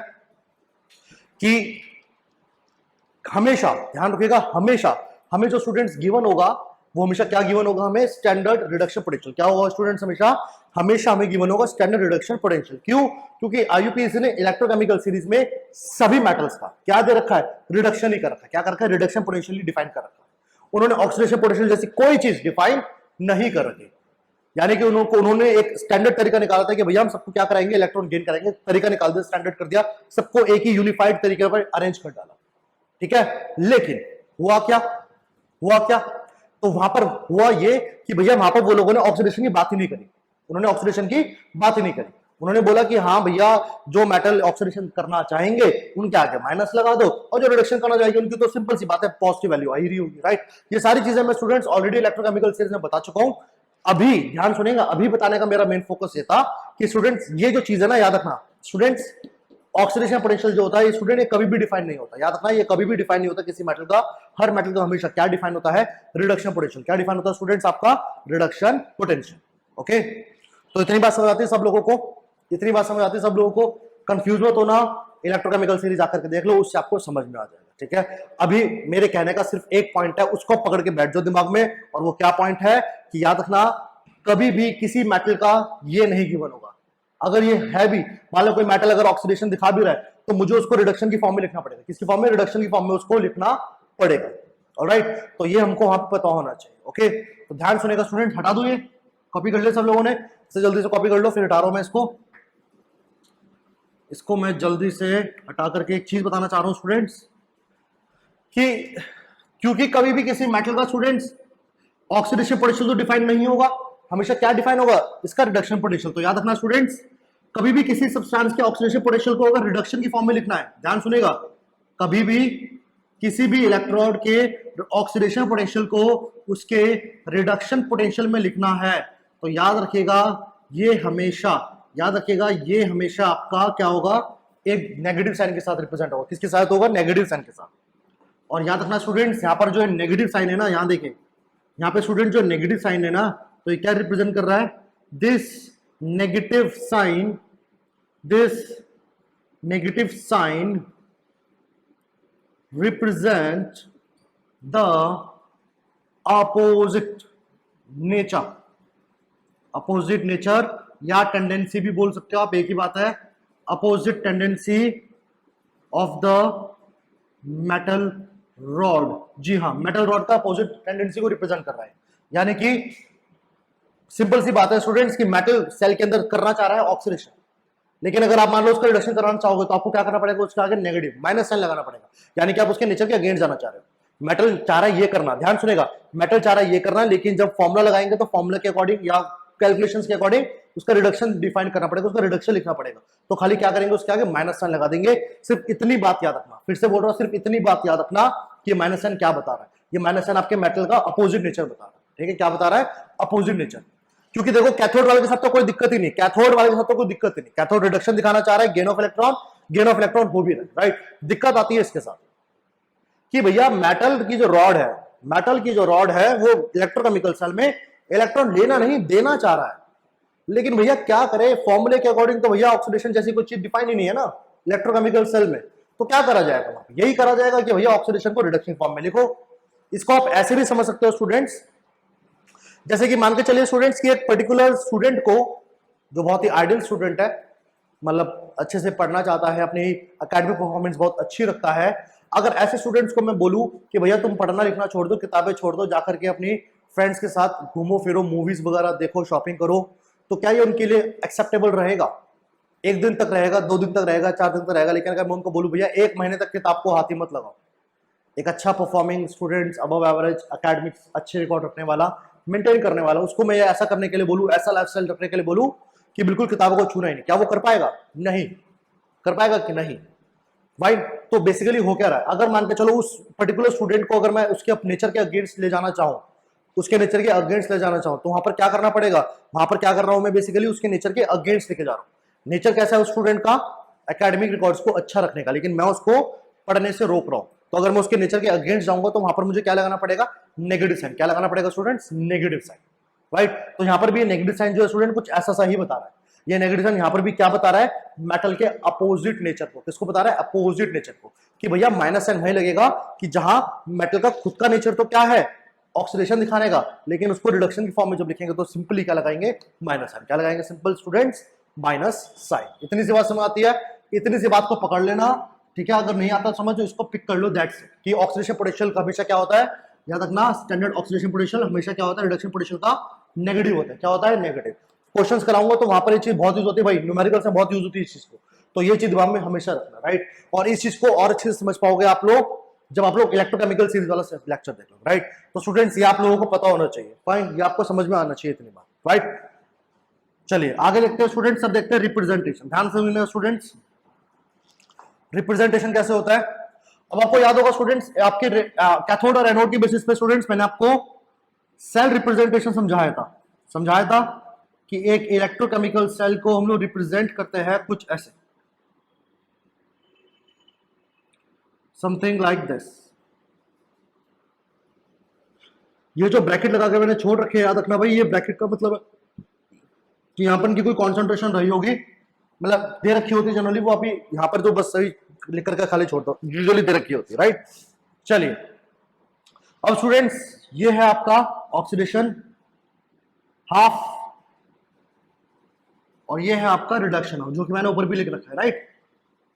कि हमेशा ध्यान रखिएगा, हमेशा हमें जो स्टूडेंट्स गिवन होगा वो हमेशा क्या गिवन होगा, हमें स्टैंडर्ड रिडक्शन पोटेंशियल। क्या होगा स्टूडेंट्स, हमेशा हमें गिवन होगा स्टैंडर्ड रिडक्शन पोटेंशियल। क्यों, क्योंकि आईयूपीएसी ने इलेक्ट्रोकेमिकल सीरीज में सभी मेटल्स का क्या दे रखा है, रिडक्शन ही कर रखा है। क्या कर रखा है, रिडक्शन पोटेंशियल डिफाइन कर रखा है। उन्होंने ऑक्सीडेशन पोटेंशियल जैसी कोई चीज डिफाइन नहीं कर रखी, यानी कि उन्होंने एक स्टैंडर्ड तरीका निकाला था कि भैया हम सबको क्या कराएंगे, इलेक्ट्रॉन गेन कराएंगे, तरीका निकाल दिया, स्टैंडर्ड कर दिया, सबको एक ही यूनिफाइड तरीके पर अरेंज कर डाला, ठीक है। लेकिन हुआ क्या, तो वहां पर हुआ ये कि भैया वहां पर वो लोगों ने ऑक्सीडेशन की बात ही नहीं करी, उन्होंने ऑक्सीडेशन की बात ही नहीं करी। उन्होंने बोला कि हाँ भैया जो मेटल ऑक्सीडेशन करना चाहेंगे उनके आगे माइनस लगा दो, और जो रिडक्शन करना चाहेंगे उनकी तो सिंपल सी बात है, पॉजिटिव वैल्यू आ ही रही होगी, राइट। ये सारी चीजें मैं स्टूडेंट्स ऑलरेडी इलेक्ट्रोकेमिकल सीरीज में बता चुका हूं। अभी ध्यान सुनेगा, अभी बताने का मेरा मेन फोकस ये था कि स्टूडेंट्स ये जो चीज है ना, याद रखना स्टूडेंट्स, ऑक्सीडेशन पोटेंशियल जो होता है ये स्टूडेंट ये कभी भी डिफाइन नहीं होता, याद रखना ये कभी भी डिफाइन नहीं होता किसी मेटल का। हर मेटल का हमेशा क्या डिफाइन होता है, रिडक्शन पोटेंशियल। क्या डिफाइन होता है स्टूडेंट्स, आपका रिडक्शन पोटेंशियल, ओके। तो इतनी बात समझ आती है सब लोगों को, इतनी बात समझ आती है सब लोगों को, कंफ्यूज मत होना, इलेक्ट्रोकेमिकल सीरीज आकर के देख लो, उससे आपको समझ में आ जाएगा, ठीक है। अभी मेरे कहने का सिर्फ एक पॉइंट है, उसको पकड़ के बैठ जाओ दिमाग में, और वो क्या पॉइंट है कि याद रखना कभी भी किसी मेटल का ये नहीं गिवन होगा। अगर ये है भी, मान लो कोई मेटल अगर ऑक्सीडेशन दिखा भी रहा है तो मुझे उसको रिडक्शन की फॉर्म में लिखना पड़ेगा, किसकी फॉर्म में, रिडक्शन की फॉर्म में उसको लिखना पड़ेगा, ऑलराइट। तो ये हमको वहां पर पता होना चाहिए, ओके। तो ध्यान सुनेगा स्टूडेंट, हटा दो, ये कॉपी कर ले सब लोगों ने, इसे जल्दी से कॉपी कर लो, फिर हटा रहा हूं मैं इसको मैं जल्दी से हटा करके एक चीज बताना चाह रहा हूं स्टूडेंट्स कि क्योंकि कभी भी किसी मेटल का स्टूडेंट्स ऑक्सीडेशन पोटेंशियल तो डिफाइन नहीं होगा, हमेशा क्या डिफाइन होगा, इसका रिडक्शन पोटेंशियल। तो याद रखना स्टूडेंट्स, कभी भी किसी सब्सटेंस के ऑक्सीडेशन पोटेंशियल को अगर रिडक्शन की फॉर्म में लिखना है, ध्यान सुनेगा, कभी भी किसी भी इलेक्ट्रोड के ऑक्सीडेशन पोटेंशियल को उसके रिडक्शन पोटेंशियल में लिखना है, तो याद रखिएगा ये हमेशा, याद रखिएगा ये हमेशा आपका क्या होगा, एक नेगेटिव साइन के साथ रिप्रेजेंट होगा। किसके साथ होगा, नेगेटिव साइन के साथ, और याद रखना स्टूडेंट्स, यहाँ पर जो नेगेटिव साइन है ना, यहाँ देखिए, यहाँ पे स्टूडेंट जो नेगेटिव साइन है ना, तो ये क्या रिप्रेजेंट कर रहा है? This negative sign, this negative sign represent the opposite nature, opposite nature या टेंडेंसी भी बोल सकते हो आप, एक ही बात है, opposite tendency of the metal rod. जी हाँ, मेटल रॉड का अपोजिट टेंडेंसी को रिप्रेजेंट कर रहा है। यानी कि सिंपल सी बात है स्टूडेंट्स कि मेटल सेल के अंदर करना चाह रहा है ऑक्सीडेशन, लेकिन अगर आप मान लो उसका रिडक्शन कराना चाहोगे तो आपको क्या करना पड़ेगा? उसके आगे नेगेटिव माइनस साइन लगाना पड़ेगा। यानी कि आप उसके नेचर के अगेंस्ट जाना चाह रहे हो। मेटल चाह रहा है ये करना, ध्यान सुनेगा, मेटल चाह रहा है ये करना, लेकिन जब फॉर्मुला लगाएंगे तो फॉर्मुला के अकॉर्डिंग या कैलकुलेशंस के अकॉर्डिंग उसका रिडक्शन डिफाइन करना पड़ेगा, उसका रिडक्शन लिखना पड़ेगा। तो खाली क्या करेंगे? उसके आगे माइनस साइन लगा देंगे। सिर्फ इतनी बात याद रखना, फिर से बोल रहा हूं, सिर्फ इतनी बात याद रखना कि माइनस साइन क्या बता रहा है। ये माइनस साइन आपके मेटल का अपोजिट नेचर बता रहा है। ठीक है, क्या बता रहा है? Opposite nature. क्योंकि देखो कैथोड वाले के साथ तो कोई दिक्कत ही नहीं, कैथोड वाले के साथ तो कोई दिक्कत ही नहीं, कैथोड रिडक्शन दिखाना चाह रहा है, गेन ऑफ इलेक्ट्रॉन हो भी रहा है, राइट। दिक्कत आती है इसके साथ कि भैया मेटल की जो रॉड है, मेटल की जो रॉड है वो इलेक्ट्रोकेमिकल सेल में इलेक्ट्रॉन लेना नहीं देना चाह रहा है, लेकिन भैया क्या करे? फॉर्मूले के अकॉर्डिंग तो भैया ऑक्सीडेशन जैसी कोई चीज डिफाइन ही नहीं है ना इलेक्ट्रोकेमिकल सेल में। तो क्या करा जाएगा? यही करा जाएगा कि भैया ऑक्सीडेशन को रिडक्शन फॉर्म में लिखो। इसको आप ऐसे भी समझ सकते हो स्टूडेंट्स, जैसे कि मान के चलिए स्टूडेंट्स की एक पर्टिकुलर स्टूडेंट को, जो बहुत ही आइडियल स्टूडेंट है, मतलब अच्छे से पढ़ना चाहता है, अपनी एकेडमिक परफॉर्मेंस बहुत अच्छी रखता है, अगर ऐसे स्टूडेंट्स को मैं बोलूं कि भैया तुम पढ़ना लिखना छोड़ दो, किताबें छोड़ दो, जाकर के अपनी फ्रेंड्स के साथ घूमो फिरो, मूवीज वगैरह देखो, शॉपिंग करो, तो क्या ये उनके लिए एक्सेप्टेबल रहेगा? एक दिन तक रहेगा, 2 दिन तक रहेगा, 4 दिन तक रहेगा। लेकिन अगर मैं उनको बोलूं भैया 1 महीने तक किताब को हाथ ही मत लगाओ, एक अच्छा performing students, above average, academics अच्छे रिकॉर्ड रखने वाला, मेंटेन करने वाला, उसको मैं ऐसा करने के लिए बोलूं, ऐसा लाइफस्टाइल रखने के लिए बोलूं कि बिल्कुल किताबों को छूना ही नहीं, क्या वो कर पाएगा? नहीं कर पाएगा कि नहीं भाई? तो बेसिकली हो क्या रहा है, अगर मान के चलो उस पर्टिकुलर स्टूडेंट को अगर मैं उसके नेचर के अगेंस्ट ले जाना चाहूं, उसके नेचर के अगेंस्ट ले जाना चाहूं, तो वहां पर क्या करना पड़ेगा? वहां पर क्या कर रहा हूं मैं? बेसिकली उसके नेचर के अगेंस्ट लेके जा रहा हूं। नेचर कैसा है उस स्टूडेंट का? एकेडमिक रिकॉर्ड्स को अच्छा रखने का, लेकिन मैं उसको पढ़ने से रोक रहा हूं। तो अगर मैं उसके नेचर के अगेंस्ट जाऊंगा तो वहां पर मुझे क्या लगाना पड़ेगा? Negative sign. क्या लगाना पड़ेगा स्टूडेंट्स? Negative sign, right. तो यहां पर भी नेगेटिव साइन जो है स्टूडेंट कुछ ऐसा सा ही बता रहा है। ये नेगेटिव साइन यहां पर भी क्या बता रहा है? मेटल के अपोजिट नेचर को। किसको बता रहा है? अपोजिट नेचर को। कि भैया माइनस साइन वहीं लगेगा कि जहां मेटल का खुद का नेचर तो क्या है? ऑक्सीडेशन दिखाने का, लेकिन उसको रिडक्शन की फॉर्म में जब लिखेंगे तो सिंपली क्या लगाएंगे? Minus sign. क्या लगाएंगे सिंपल स्टूडेंट्स? Minus sign. इतनी सी बात समझ आती है? इतनी सी बात को पकड़ लेना, ठीक है। अगर नहीं आता समझ तो इसको पिक कर लो, दैट्स इट। कि ऑक्सीडेशन पोटेंशियल हमेशा क्या होता है? याद रखना, स्टैंडर्ड ऑक्सीडेशन पोटेंशियल हमेशा क्या होता है? रिडक्शन पोटेंशियल का नेगेटिव होता है। क्या होता है? नेगेटिव। क्वेश्चंस कराऊंगा तो वहां पर ये चीज बहुत यूज होती है भाई, न्यूमेरिकल से बहुत यूज होती है इस चीज को, तो ये चीज दिमाग में हमेशा रखना, राइट। और इस चीज को और अच्छे से समझ पाओगे आप लोग जब आप लोग इलेक्ट्रोकेमिकल सीरीज वाला लेक्चर देख लो, राइट। तो स्टूडेंट्स ये आप लोगों को पता होना चाहिए, फाइन, ये आपको समझ में आना चाहिए इतनी बात, राइट। चलिए आगे देखते हैं स्टूडेंट्स। अब देखते हैं रिप्रेजेंटेशन। ध्यान से सुनिए स्टूडेंट्स, रिप्रेजेंटेशन कैसे होता है। अब आपको याद होगा स्टूडेंट्स, आपके कैथोड और एनोड की बेसिस पे स्टूडेंट्स मैंने आपको सेल रिप्रेजेंटेशन समझाया था कि एक इलेक्ट्रोकेमिकल सेल को हम लोग रिप्रेजेंट करते हैं कुछ ऐसे, समथिंग लाइक दिस। ये जो ब्रैकेट लगा के मैंने छोड़ रखे याद रखना भाई, ये ब्रैकेट का मतलब कि यहां पर की कोई कॉन्सेंट्रेशन रही होगी, मतलब दे रखी होती जनरली, वो अभी यहां पर जो बस सही लिख करके खाली छोड़ दो, यूजुअली दे रखी होती है, राइट। चलिए अब स्टूडेंट्स ये है आपका ऑक्सीडेशन हाफ, और ये है आपका रिडक्शन हाफ, जो कि मैंने ऊपर भी लिख रखा है, राइट।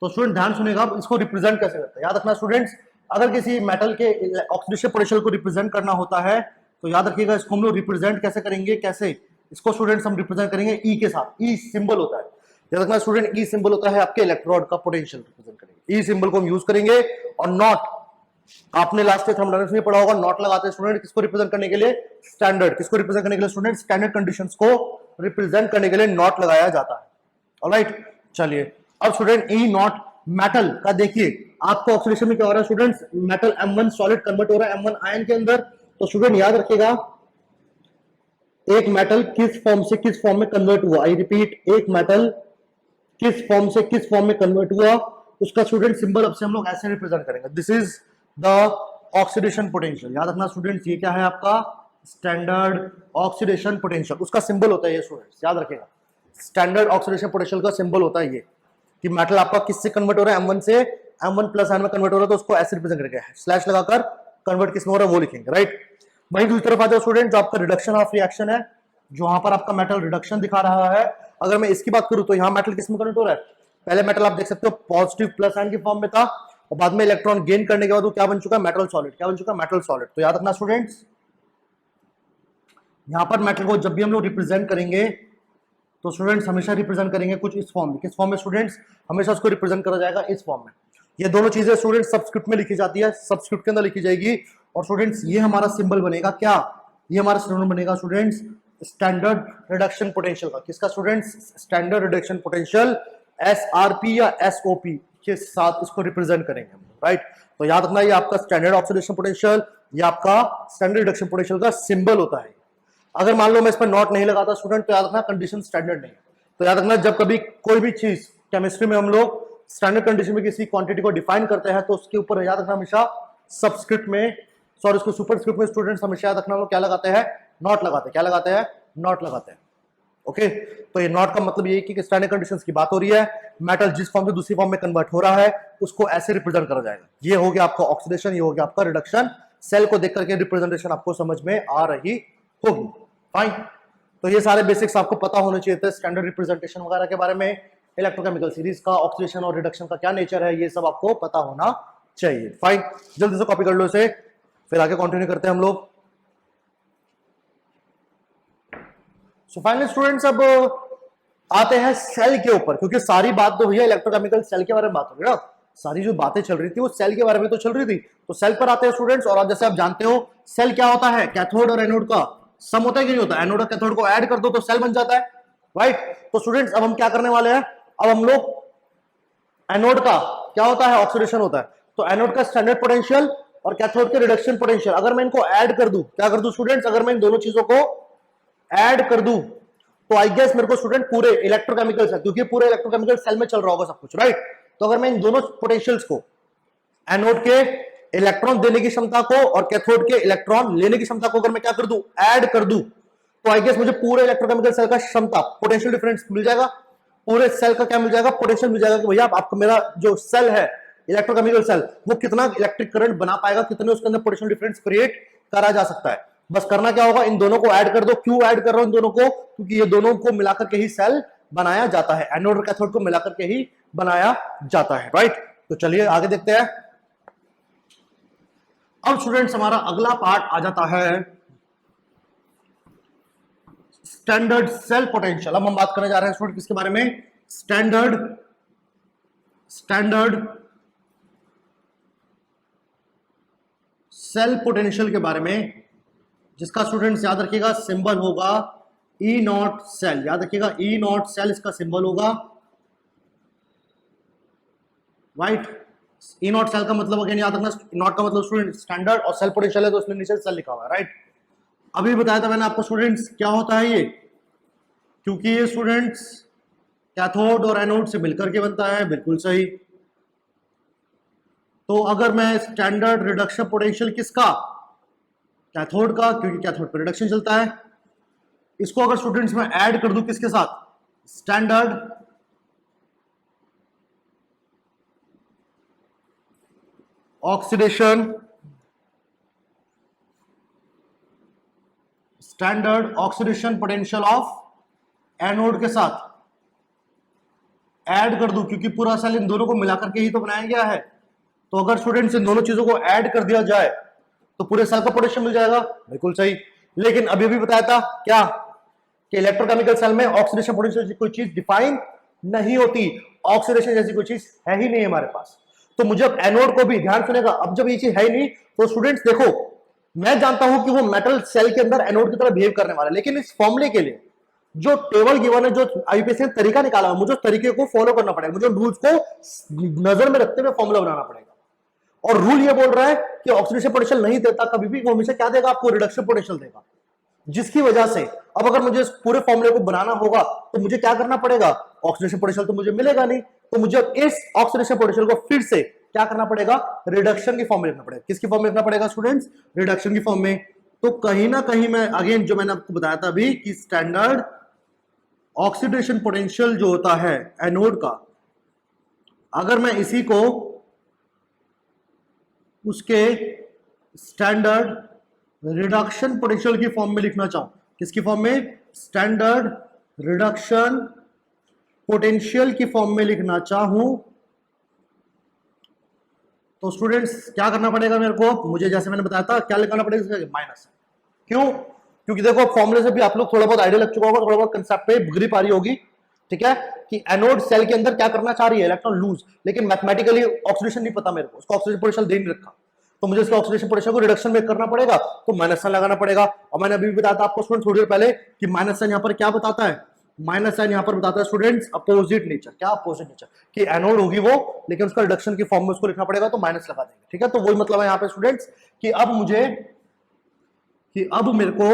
तो स्टूडेंट ध्यान सुनेगा, इसको रिप्रेजेंट कैसे करते हैं याद रखना स्टूडेंट्स। अगर किसी मेटल के ऑक्सीडेशन पोटेंशियल को रिप्रेजेंट करना होता है तो याद रखिएगा इसको हम लोग रिप्रेजेंट कैसे करेंगे, कैसे इसको स्टूडेंट्स हम रिप्रेजेंट करेंगे ई के साथ। ई सिंबल होता है, याद रखना स्टूडेंट, ई सिंबल होता है आपके इलेक्ट्रोड का पोटेंशियल रिप्रेजेंट करेंगे। ई सिंबल को हम यूज करेंगे। और नॉट, आपने लास्ट थर्मोडायनामिक्स में पढ़ा होगा, नॉट लगाते हैं स्टूडेंट किसको रिप्रेजेंट करने के लिए? स्टैंडर्ड। किसको रिप्रेजेंट करने के लिए स्टूडेंट? स्टैंडर्ड कंडीशंस को रिप्रेजेंट करने के लिए नॉट लगाया जाता है, ऑलराइट। चलिए अब स्टूडेंट ई नॉट मेटल का देखिए, आपको ऑक्सीडेशन में क्या हो रहा है students? Metal M1 solid convert हो रहा है M1 आयन के अंदर। तो स्टूडेंट याद रखिएगा, एक मेटल किस फॉर्म से किस फॉर्म में कन्वर्ट हुआ, आई रिपीट, एक मेटल किस फॉर्म से किस फॉर्म में कन्वर्ट हुआ, उसका स्टूडेंट सिंबल अब से हम लोग ऐसे रिप्रेजेंट करेंगे। This is the oxidation potential. याद रखना स्टूडेंट्स, ये क्या है आपका स्टैंडर्ड ऑक्सीडेशन पोटेंशियल, उसका सिंबल होता है ये स्टूडेंट्स, याद रखेगा। स्टैंडर्ड ऑक्सीडेशन पोटेंशियल का सिंबल होता है ये कि मेटल आपका किससे कन्वर्ट हो रहा है, M1 से M1 प्लस आयन में कन्वर्ट हो रहा है, तो उसको ऐसे रिप्रेजेंट करके स्लैश लगाकर कन्वर्ट किसमें हो रहा है वो लिखेंगे, राइट। वहीं दूसरी तरफ आ जाओ स्टूडेंट, जो आपका रिडक्शन ऑफ रिएक्शन है, जो वहां पर आपका मेटल रिडक्शन दिखा रहा है, अगर मैं इसकी बात करूं तो यहाँ मेटल किसमें कन्वर्ट हो रहा है, पहले मेटल आप देख सकते हो पॉजिटिव प्लस आयन की फॉर्म में था, और बाद में इलेक्ट्रॉन गेन करने के बाद वो क्या बन चुका है, मेटल सॉलिड। क्या बन चुका है, मेटल सॉलिड। तो याद रखना स्टूडेंट्स, यहां पर मेटल को जब भी हम लोग रिप्रेजेंट करेंगे तो स्टूडेंट्स हमेशा रिप्रेजेंट करेंगे कुछ इस फॉर्म में। किस फॉर्म में स्टूडेंट्स, हमेशा उसको रिप्रेजेंट करा जाएगा इस फॉर्म में। ये दोनों चीजें स्टूडेंट्स सबस्क्रिप्ट में लिखी जाती है, सबस्क्रिप्ट के अंदर लिखी जाएगी, और स्टूडेंट्स ये हमारा सिंबल बनेगा क्या, ये हमारा सिंबल बनेगा स्टूडेंट्स स्टैंडर्ड रिडक्शन पोटेंशियल का। किसका students, standard reduction potential, SRP या SOP के साथ इसको रिप्रेजेंट करेंगे हम, राइट। तो याद रखना ये आपका स्टैंडर्ड ऑक्सीडेशन पोटेंशियल, ये आपका स्टैंडर्ड रिडक्शन पोटेंशियल का सिंबल होता है। अगर मान लो मैं इस पर नॉट नहीं लगाता स्टूडेंट, तो याद रखना कंडीशन स्टैंडर्ड नहीं है। तो याद रखना जब कभी कोई भी चीज केमिस्ट्री में हम लोग स्टैंडर्ड कंडीशन में किसी क्वांटिटी को डिफाइन करते हैं, तो उसके ऊपर याद रखना हमेशा सबस्क्रिप्ट में, सॉरी उसको सुपरस्क्रिप्ट में स्टूडेंट्स हमेशा याद रखना हम लोग क्या लगाते हैं, नॉट लगाते हैं। क्या लगाते हैं, नॉट लगाते हैं। ओके, तो ये नॉट का मतलब ये कि स्टैंडर्ड कंडीशंस की बात हो रही है, मेटल जिस फॉर्म से दूसरी फॉर्म में कन्वर्ट हो रहा है उसको ऐसे रिप्रेजेंट करा जाएगा। ये हो गया आपका ऑक्सीडेशन, ये हो गया आपका रिडक्शन। सेल को देख करके रिप्रेजेंटेशन आपको समझ में आ रही होगी, फाइन। तो ये सारे बेसिक्स आपको पता होने चाहिए थे, स्टैंडर्ड रिप्रेजेंटेशन वगैरह के बारे में, इलेक्ट्रोकेमिकल सीरीज का ऑक्सीडेशन और रिडक्शन का क्या नेचर है, ये सब आपको पता होना चाहिए, फाइन। जल्दी से कॉपी कर लो इसे, फिर आगे कंटिन्यू करते हैं हम लोग। सो फाइनली स्टूडेंट्स अब आते हैं सेल के ऊपर, क्योंकि सारी बात तो भैया इलेक्ट्रोकेमिकल सेल के बारे में बात हो रही है ना, सारी जो बातें चल रही थी वो सेल के बारे में तो चल रही थी। तो सेल पर आते हैं स्टूडेंट्स, और जैसे आप जानते हो सेल क्या होता है, कैथोड और एनोड का सम होता है कि नहीं होता, एनोड और कैथोड को ऐड कर दो तो सेल बन जाता है, राइट। तो स्टूडेंट्स अब हम क्या करने वाले हैं, अब हम लोग एनोड का क्या होता है, ऑक्सीडेशन होता है, तो एनोड का स्टैंडर्ड पोटेंशियल और कैथोड के रिडक्शन पोटेंशियल, अगर मैं इनको ऐड कर दूं, क्या कर दूं स्टूडेंट्स, अगर मैं इन दोनों चीजों को ऐड कर दूं तो आई गेस मेरे को स्टूडेंट पूरे इलेक्ट्रोकेमिकल सेल, क्योंकि पूरे इलेक्ट्रोकेमिकल सेल में चल रहा होगा सब कुछ, राइट। तो अगर मैं इन दोनों पोटेंशियल्स को, एनोड के इलेक्ट्रॉन देने की क्षमता को और कैथोड के इलेक्ट्रॉन लेने की क्षमता को अगर मैं क्या कर दूं, ऐड कर दूं, तो आई गेस मुझे पूरे इलेक्ट्रोकेमिकल सेल का क्षमता, पोटेंशियल डिफरेंस मिल जाएगा। पूरे सेल का क्या मिल जाएगा, पोटेंशियल मिल जाएगा कि भैया आपको मेरा जो सेल है इलेक्ट्रोकेमिकल सेल, वो कितना इलेक्ट्रिक करंट बना पाएगा, कितने उसके अंदर पोटेंशियल डिफरेंस क्रिएट करा जा सकता है। बस करना क्या होगा, इन दोनों को ऐड कर दो। क्यों ऐड कर रहा हूं इन दोनों को, क्योंकि ये दोनों को मिलाकर के ही सेल बनाया जाता है, एनोड और कैथोड को मिलाकर के ही बनाया जाता है, राइट। तो चलिए आगे देखते हैं। अब स्टूडेंट्स हमारा अगला पार्ट आ जाता है स्टैंडर्ड सेल पोटेंशियल। अब हम बात करने जा रहे हैं स्टूडेंट किसके बारे में, स्टैंडर्ड सेल पोटेंशियल के बारे में, जिसका स्टूडेंट्स याद रखिएगा सिंबल होगा ई नॉट सेल। याद रखिएगा ई नॉट सेल इसका सिंबल होगा, राइट। ई नॉट सेल का मतलब अगेन याद रखना, नॉट का मतलब स्टूडेंट स्टैंडर्ड और सेल पोटेंशियल है तो उसमें नीचे सेल लिखा हुआ है, राइट। अभी बताया था मैंने आपको स्टूडेंट्स क्या होता है ये, क्योंकि ये स्टूडेंट्स कैथोड और एनोड से मिलकर के बनता है, बिल्कुल सही। तो अगर मैं स्टैंडर्ड रिडक्शन पोटेंशियल किसका, कैथोड का, क्योंकि कैथोड पर रिडक्शन चलता है, इसको अगर स्टूडेंट्स में ऐड कर दूं किसके साथ, standard oxidation, standard oxidation potential of anode के साथ ऐड कर दूं, क्योंकि पूरा सेल इन दोनों को मिलाकर के ही तो बनाया गया है। तो अगर स्टूडेंट्स इन दोनों चीजों को ऐड कर दिया जाए तो पूरे सेल का पोटेंशियल मिल जाएगा, बिल्कुल सही। लेकिन अभी भी बताया था क्या कि इलेक्ट्रोकेमिकल सेल में ऑक्सीडेशन पोटेंशियल जैसी कोई चीज डिफाइन नहीं होती, ऑक्सीडेशन जैसी कोई चीज है ही नहीं हमारे पास। तो मुझे अब एनोड को भी ध्यान सुनेगा, अब जब ये चीज है ही नहीं तो स्टूडेंट्स देखो, मैं जानता हूं कि वो मेटल सेल के अंदर एनोड की तरह बिहेव करने वाला है, लेकिन इस फॉर्मूले के लिए जो टेबल गिवन है, जो आईपीएससी ने तरीका निकाला है, मुझे उस तरीके को फॉलो करना पड़ेगा, मुझे रूल्स को नजर में रखते हुए फॉर्मूला बनाना पड़ेगा। और रूल ये बोल रहा है कि ऑक्सीडेशन पोटेंशियल नहीं देता कभी भी, वो हमेशा क्या देगा आपको, रिडक्शन पोटेंशियल देगा। जिसकी वजह से अब अगर मुझे इस पूरे फॉर्मूले को बनाना होगा तो मुझे क्या करना पड़ेगा, ऑक्सीडेशन पोटेंशियल तो मुझे मिलेगा नहीं, तो मुझे इस ऑक्सीडेशन पोटेंशियल को फिर से क्या करना पड़ेगा, रिडक्शन की फॉर्म में लिखना पड़ेगा। किसकी फॉर्म में लिखना पड़ेगा स्टूडेंट्स, रिडक्शन की फॉर्म में। तो कहीं ना कहीं मैं अगेन जो मैंने आपको बताया था अभी कि स्टैंडर्ड ऑक्सीडेशन पोटेंशियल जो होता है एनोड का, अगर मैं इसी को उसके स्टैंडर्ड रिडक्शन पोटेंशियल की फॉर्म में लिखना चाहूं, किसकी फॉर्म में, स्टैंडर्ड रिडक्शन पोटेंशियल की फॉर्म में लिखना चाहूं, तो स्टूडेंट्स क्या करना पड़ेगा मेरे को, मुझे जैसे मैंने बताया था क्या लिखना पड़ेगा, माइनस। क्यों, क्योंकि देखो फॉर्मूले से भी आप लोग थोड़ा बहुत आइडिया लग चुका होगा, थोड़ा बहुत कंसेप्ट पे ग्रिप आ रही होगी, ठीक है, कि एनोड सेल के अंदर क्या करना चाह रही है, इलेक्ट्रॉन लूज, लेकिन मैथमेटिकली ऑक्सीडेशन नहीं पता मेरे को, उसका ऑक्सीडेशन पोटेंशियल दे नहीं रखा, तो मुझे इसका ऑक्सीडेशन पोटेंशियल को रिडक्शन में करना पड़ेगा, तो माइनस साइन लगाना पड़ेगा। और मैंने अभी भी बताया था आपको स्टूडेंट थोड़ी देर पहले कि माइनस साइन यहाँ पर क्या बताता है, माइनस साइन यहाँ पर बताता है स्टूडेंट्स अपोजिट नेचर। क्या अपोजिट नेचर, कि एनोड होगी वो, लेकिन उसका रिडक्शन की फॉर्म में उसको लिखना पड़ेगा, तो माइनस लगा देंगे, ठीक है। तो वही मतलब है यहाँ पे स्टूडेंट्स कि अब मेरे को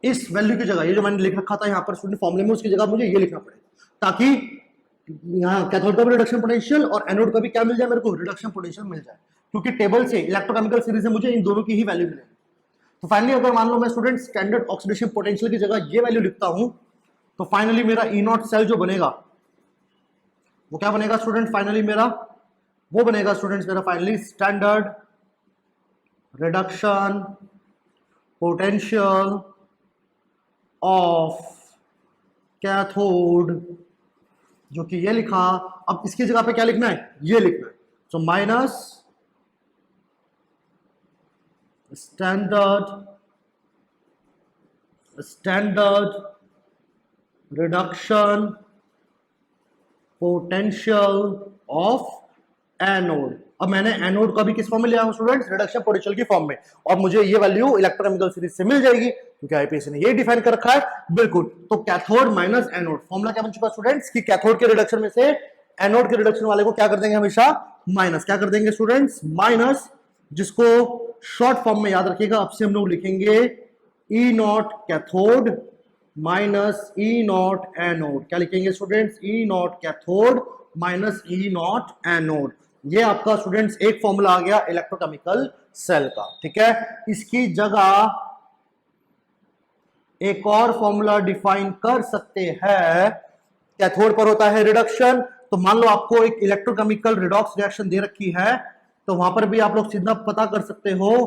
इस वैल्यू की जगह, ये जो मैंने लिख रखा था यहाँ पर स्टूडेंट फॉर्मूले में, उसकी जगह मुझे ये लिखना पड़ेगा, ताकि यहाँ कैथोड का भी रिडक्शन पोटेंशियल और एनोड का भी क्या मिल जाए मेरे को, रिडक्शन पोटेंशियल मिल जाए, क्योंकि टेबल से इलेक्ट्रोकेमिकल सीरीज में मुझे इन दोनों की ही वैल्यू मिलेगी। तो फाइनली अगर मान लो मैं स्टूडेंट स्टैंडर्ड ऑक्सीडेशन पोटेंशियल की जगह ये वैल्यू लिखता हूं, तो फाइनली मेरा ई नॉट सेल जो बनेगा वो क्या बनेगा स्टूडेंट, फाइनली मेरा वो बनेगा स्टूडेंट्स मेरा finally standard reduction potential of cathode, जो कि ये लिखा। अब इसकी जगह पे क्या लिखना है, ये लिखना है, so minus standard reduction potential of anode. अब मैंने एनोड का भी किस फॉर्म में लिया हूं स्टूडेंट्स, रिडक्शन पोटेंशियल की फॉर्म में, और मुझे ये वैल्यू इलेक्ट्रोकेमिकल सीरीज से मिल जाएगी, क्योंकि आईपीएसी ने ये डिफाइन कर रखा है। बिल्कुल, तो कैथोड माइनस एनोड फॉर्मूला क्या बन चुका स्टूडेंट्स, कि कैथोड के रिडक्शन में से एनोड के रिडक्शन वाले को क्या कर देंगे हमेशा, माइनस। क्या कर देंगे स्टूडेंट्स, माइनस, जिसको शॉर्ट फॉर्म में याद रखिएगा, अब से हम लोग लिखेंगे E naught cathode minus E naught anode. क्या लिखेंगे students, E naught cathode minus E naught anode. ये आपका स्टूडेंट्स एक फॉर्मूला आ गया इलेक्ट्रोकेमिकल सेल का, ठीक है। इसकी जगह एक और फॉर्मूला डिफाइन कर सकते हैं, कैथोड पर होता है रिडक्शन, तो मान लो आपको एक इलेक्ट्रोकेमिकल रिडॉक्स रिएक्शन दे रखी है, तो वहां पर भी आप लोग सीधा पता कर सकते हो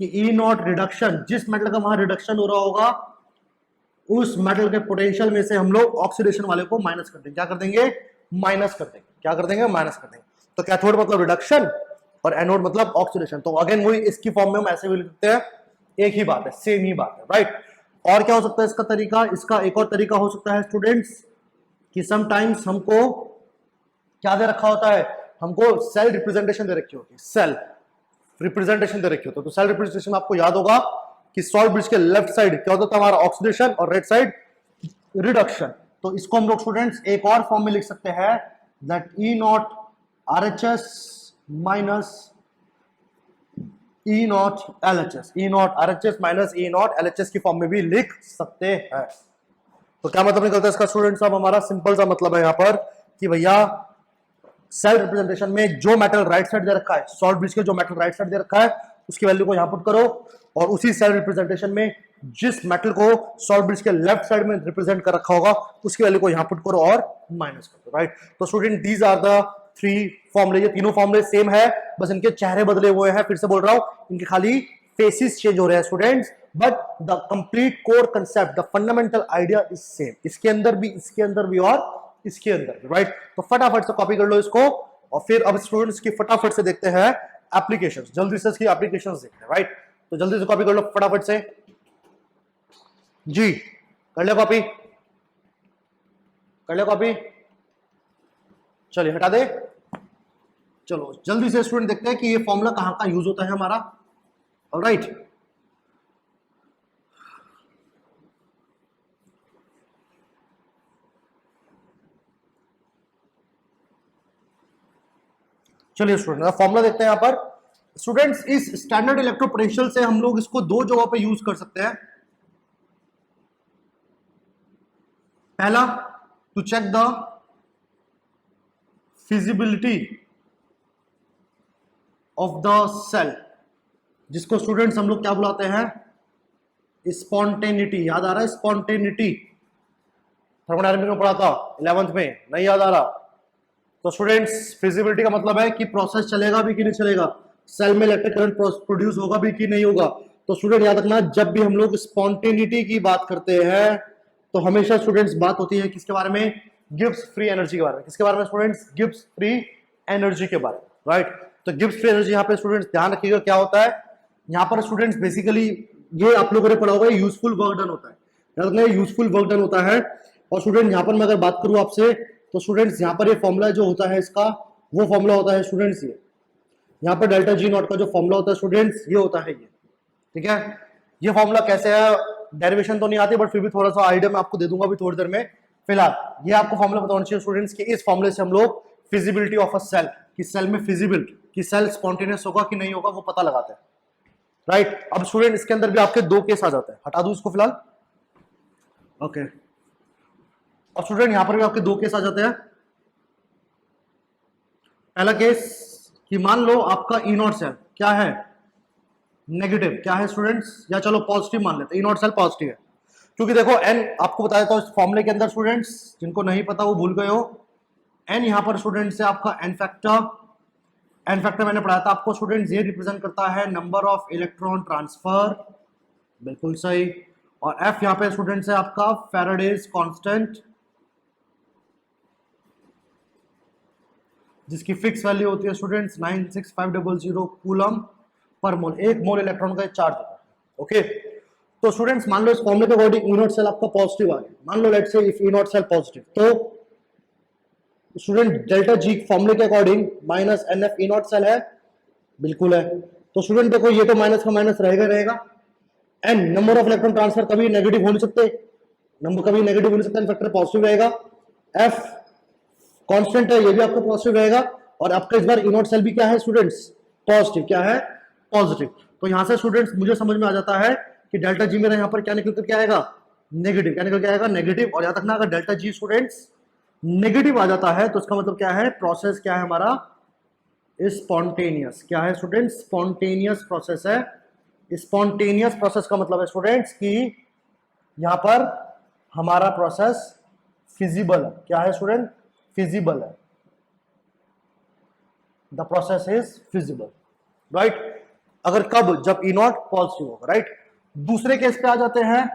कि ई नॉट रिडक्शन, जिस मेटल का वहां रिडक्शन हो रहा होगा उस मेटल के पोटेंशियल में से हम लोग ऑक्सीडेशन वाले को माइनस कर देंगे। क्या कर देंगे, माइनस कर देंगे। क्या कर देंगे, माइनस कर देंगे। तो कैथोड मतलब रिडक्शन और एनोड मतलब ऑक्सीडेशन। तो अगेन वही इसकी फॉर्म में हम ऐसे भी लिखते हैं, एक ही बात है, सेम ही बात है, राइट। और क्या हो सकता है इसका तरीका, इसका एक और तरीका हो सकता है स्टूडेंट्स कि समटाइम्स हमको क्या दे रखा होता है, हमको सेल रिप्रेजेंटेशन दे रखी होती है, सेल रिप्रेजेंटेशन दे रखी होती है। तो सेल रिप्रेजेंटेशन आपको याद होगा कि सॉल्ट ब्रिज के लेफ्ट साइड क्या होता था हमारा, ऑक्सीडेशन, और राइट साइड रिडक्शन। तो इसको हम लोग स्टूडेंट्स एक और फॉर्म में लिख सकते हैं, that E naught RHS minus E not LHS, E naught RHS minus E not LHS की फॉर्म में भी लिख सकते हैं। तो क्या मतलब निकलता है इसका स्टूडेंट्स, अब हमारा सिंपल सा मतलब है यहाँ पर कि भैया सेल रिप्रेजेंटेशन में जो मेटल राइट साइड दे रखा है, सॉल्ट ब्रिज के जो मेटल राइट साइड दे रखा है उसकी वैल्यू को यहां पुट करो, और उसी सेल रिप्रेजेंटेशन में जिस मेटल को सॉल्ट ब्रिज के लेफ्ट साइड में रिप्रेजेंट कर रखा होगा उसकी वैल्यू को यहां पुट करो और माइनस कर दो, राइट। तो student these are the three formulae, ये तीनों फॉर्मूले सेम है, बस इनके चेहरे बदले हुए हैं। फिर से बोल रहा हूं, इनके खाली फेसेस चेंज हो रहे हैं students, but the complete core concept, the fundamental idea is same. इसके अंदर भी, इसके अंदर भी और इसके अंदर भी, राइट। तो फटाफट से कॉपी कर लो इसको, और फिर अब स्टूडेंट्स की फटाफट से देखते हैं एप्लीकेशंस, जल्दी से इसकी एप्लीकेशंस देखते हैं, राइट। तो जल्दी से कॉपी कर लो फटाफट से जी, कर ले कॉपी, कर ले कॉपी, चलिए हटा दे। चलो जल्दी से स्टूडेंट देखते हैं कि ये फॉर्मूला कहां कहां यूज होता है हमारा, ऑलराइट। चलिए स्टूडेंट फॉर्मूला देखते हैं यहां पर। स्टूडेंट्स इस स्टैंडर्ड इलेक्ट्रो पोटेंशियल से हम लोग इसको दो जगहों पे यूज कर सकते हैं। पहला, to check the feasibility of the cell, जिसको स्टूडेंट्स हम लोग क्या बुलाते हैं, स्पॉन्टेनिटी। याद आ रहा है स्पॉन्टेनिटी? थर्मोडायनामिक्स में पढ़ा था 11th में, नहीं याद आ रहा? तो स्टूडेंट्स फिजिबिलिटी का मतलब है कि प्रोसेस चलेगा भी कि नहीं चलेगा, सेल में इलेक्ट्रिक करंट प्रोड्यूस होगा भी कि नहीं होगा। तो स्टूडेंट याद रखना, जब भी हम लोग स्पॉन्टेनिटी की बात करते हैं तो हमेशा स्टूडेंट्स बात होती है किसके बारे में, गिब्स फ्री एनर्जी के बारे में। किसके बारे में स्टूडेंट्स? गिब्स फ्री एनर्जी के बारे में, राइट। तो गिब्स फ्री एनर्जी यहाँ पे स्टूडेंट्स ध्यान रखिएगा क्या होता है यहाँ पर स्टूडेंट्स, बेसिकली ये आप लोगों ने पढ़ा होगा, यूजफुल वर्क डन होता है, याद रखना यूजफुल वर्क डन होता है। और स्टूडेंट यहाँ पर मैं अगर बात करूं आपसे तो स्टूडेंट्स यहाँ पर ये फॉर्मूला जो होता है इसका, वो फॉर्मूला होता है स्टूडेंट्स ये, यहाँ पर डेल्टा जी नॉट का जो फॉर्मूला होता है स्टूडेंट्स ये होता है ये, ठीक है। ये फॉर्मूला कैसे है, डेरिवेशन तो नहीं आती बट फिर भी थोड़ा सा आइडिया मैं आपको दे दूंगा अभी थोड़ी देर में। फिलहाल ये आपको फॉर्मूला पता होना चाहिए स्टूडेंट्स कि इस फॉर्मूले से हम लोग फिजिबिलिटी ऑफ अ सेल, कि सेल में फिजिबल, कि सेल स्पॉन्टेनियस होगा कि नहीं होगा, वो पता लगाते हैं, राइट। अब स्टूडेंट इसके अंदर भी आपके दो केस आ जाते हैं, हटा दूं इसको फिलहाल, ओके। और स्टूडेंट यहां पर भी आपके दो केस आ जाते हैं। पहला केस कि मान लो आपका ई नॉट सेल क्या है, नेगेटिव, क्या है स्टूडेंट्स, या चलो पॉजिटिव मान लेते हैं, ई नॉट सेल पॉजिटिव है। क्योंकि देखो एन आपको बताया था इस फॉर्मूले के अंदर स्टूडेंट्स, जिनको नहीं पता वो भूल गए हो, एन यहां पर स्टूडेंट्स है आपका एन फैक्टर। एन फैक्टर मैंने पढ़ाया था आपको स्टूडेंट्स, ये रिप्रेजेंट करता है नंबर ऑफ इलेक्ट्रॉन ट्रांसफर, बिल्कुल सही। और एफ यहां पे स्टूडेंट्स है आपका फैराडेज कांस्टेंट, जिसकी फिक्स वैल्यू होती है स्टूडेंट्स 96500 कूलम पर मोल, एक मोल इलेक्ट्रॉन का चार्ज होता है, ओके। तो स्टूडेंट्स मान लो इस फॉर्मूले के अकॉर्डिंग ई नॉट सेल आपका पॉजिटिव आ गया, मान लो let's say if E naught cell positive, तो स्टूडेंट डेल्टा जी फॉर्मूले के according minus N F E naught cell है, बिल्कुल है। तो स्टूडेंट देखो ये तो माइनस का माइनस रहेगा, N number of electron transfer कभी नेगेटिव हो नहीं सकते, नंबर कभी नेगेटिव हो नहीं सकता, फैक्टर पॉजिटिव रहेगा। एफ कांस्टेंट है, ये भी आपका पॉजिटिव रहेगा। और आपका इस बार ई नॉट सेल भी क्या है स्टूडेंट्स, पॉजिटिव, क्या है, पॉजिटिव। तो यहां से स्टूडेंट्स मुझे समझ में आ जाता है कि डेल्टा जी मेरा यहाँ पर क्या निकल कर क्या आएगा, नेगेटिव। क्या निकल के आएगा, नेगेटिव। और याद रखना अगर डेल्टा जी स्टूडेंट्स नेगेटिव आ जाता है तो इसका मतलब क्या है, प्रोसेस क्या है हमारा, स्पॉन्टेनियस। क्या है स्टूडेंट्स, स्पॉन्टेनियस प्रोसेस है। स्पॉन्टेनियस प्रोसेस का मतलब है स्टूडेंट्स कि यहां पर हमारा प्रोसेस फिजिबल है। क्या है स्टूडेंट, फिजिबल है, the process is feasible, right. अगर कब, जब ई नॉट पॉजिटिव होगा, राइट। दूसरे केस पे आ जाते हैं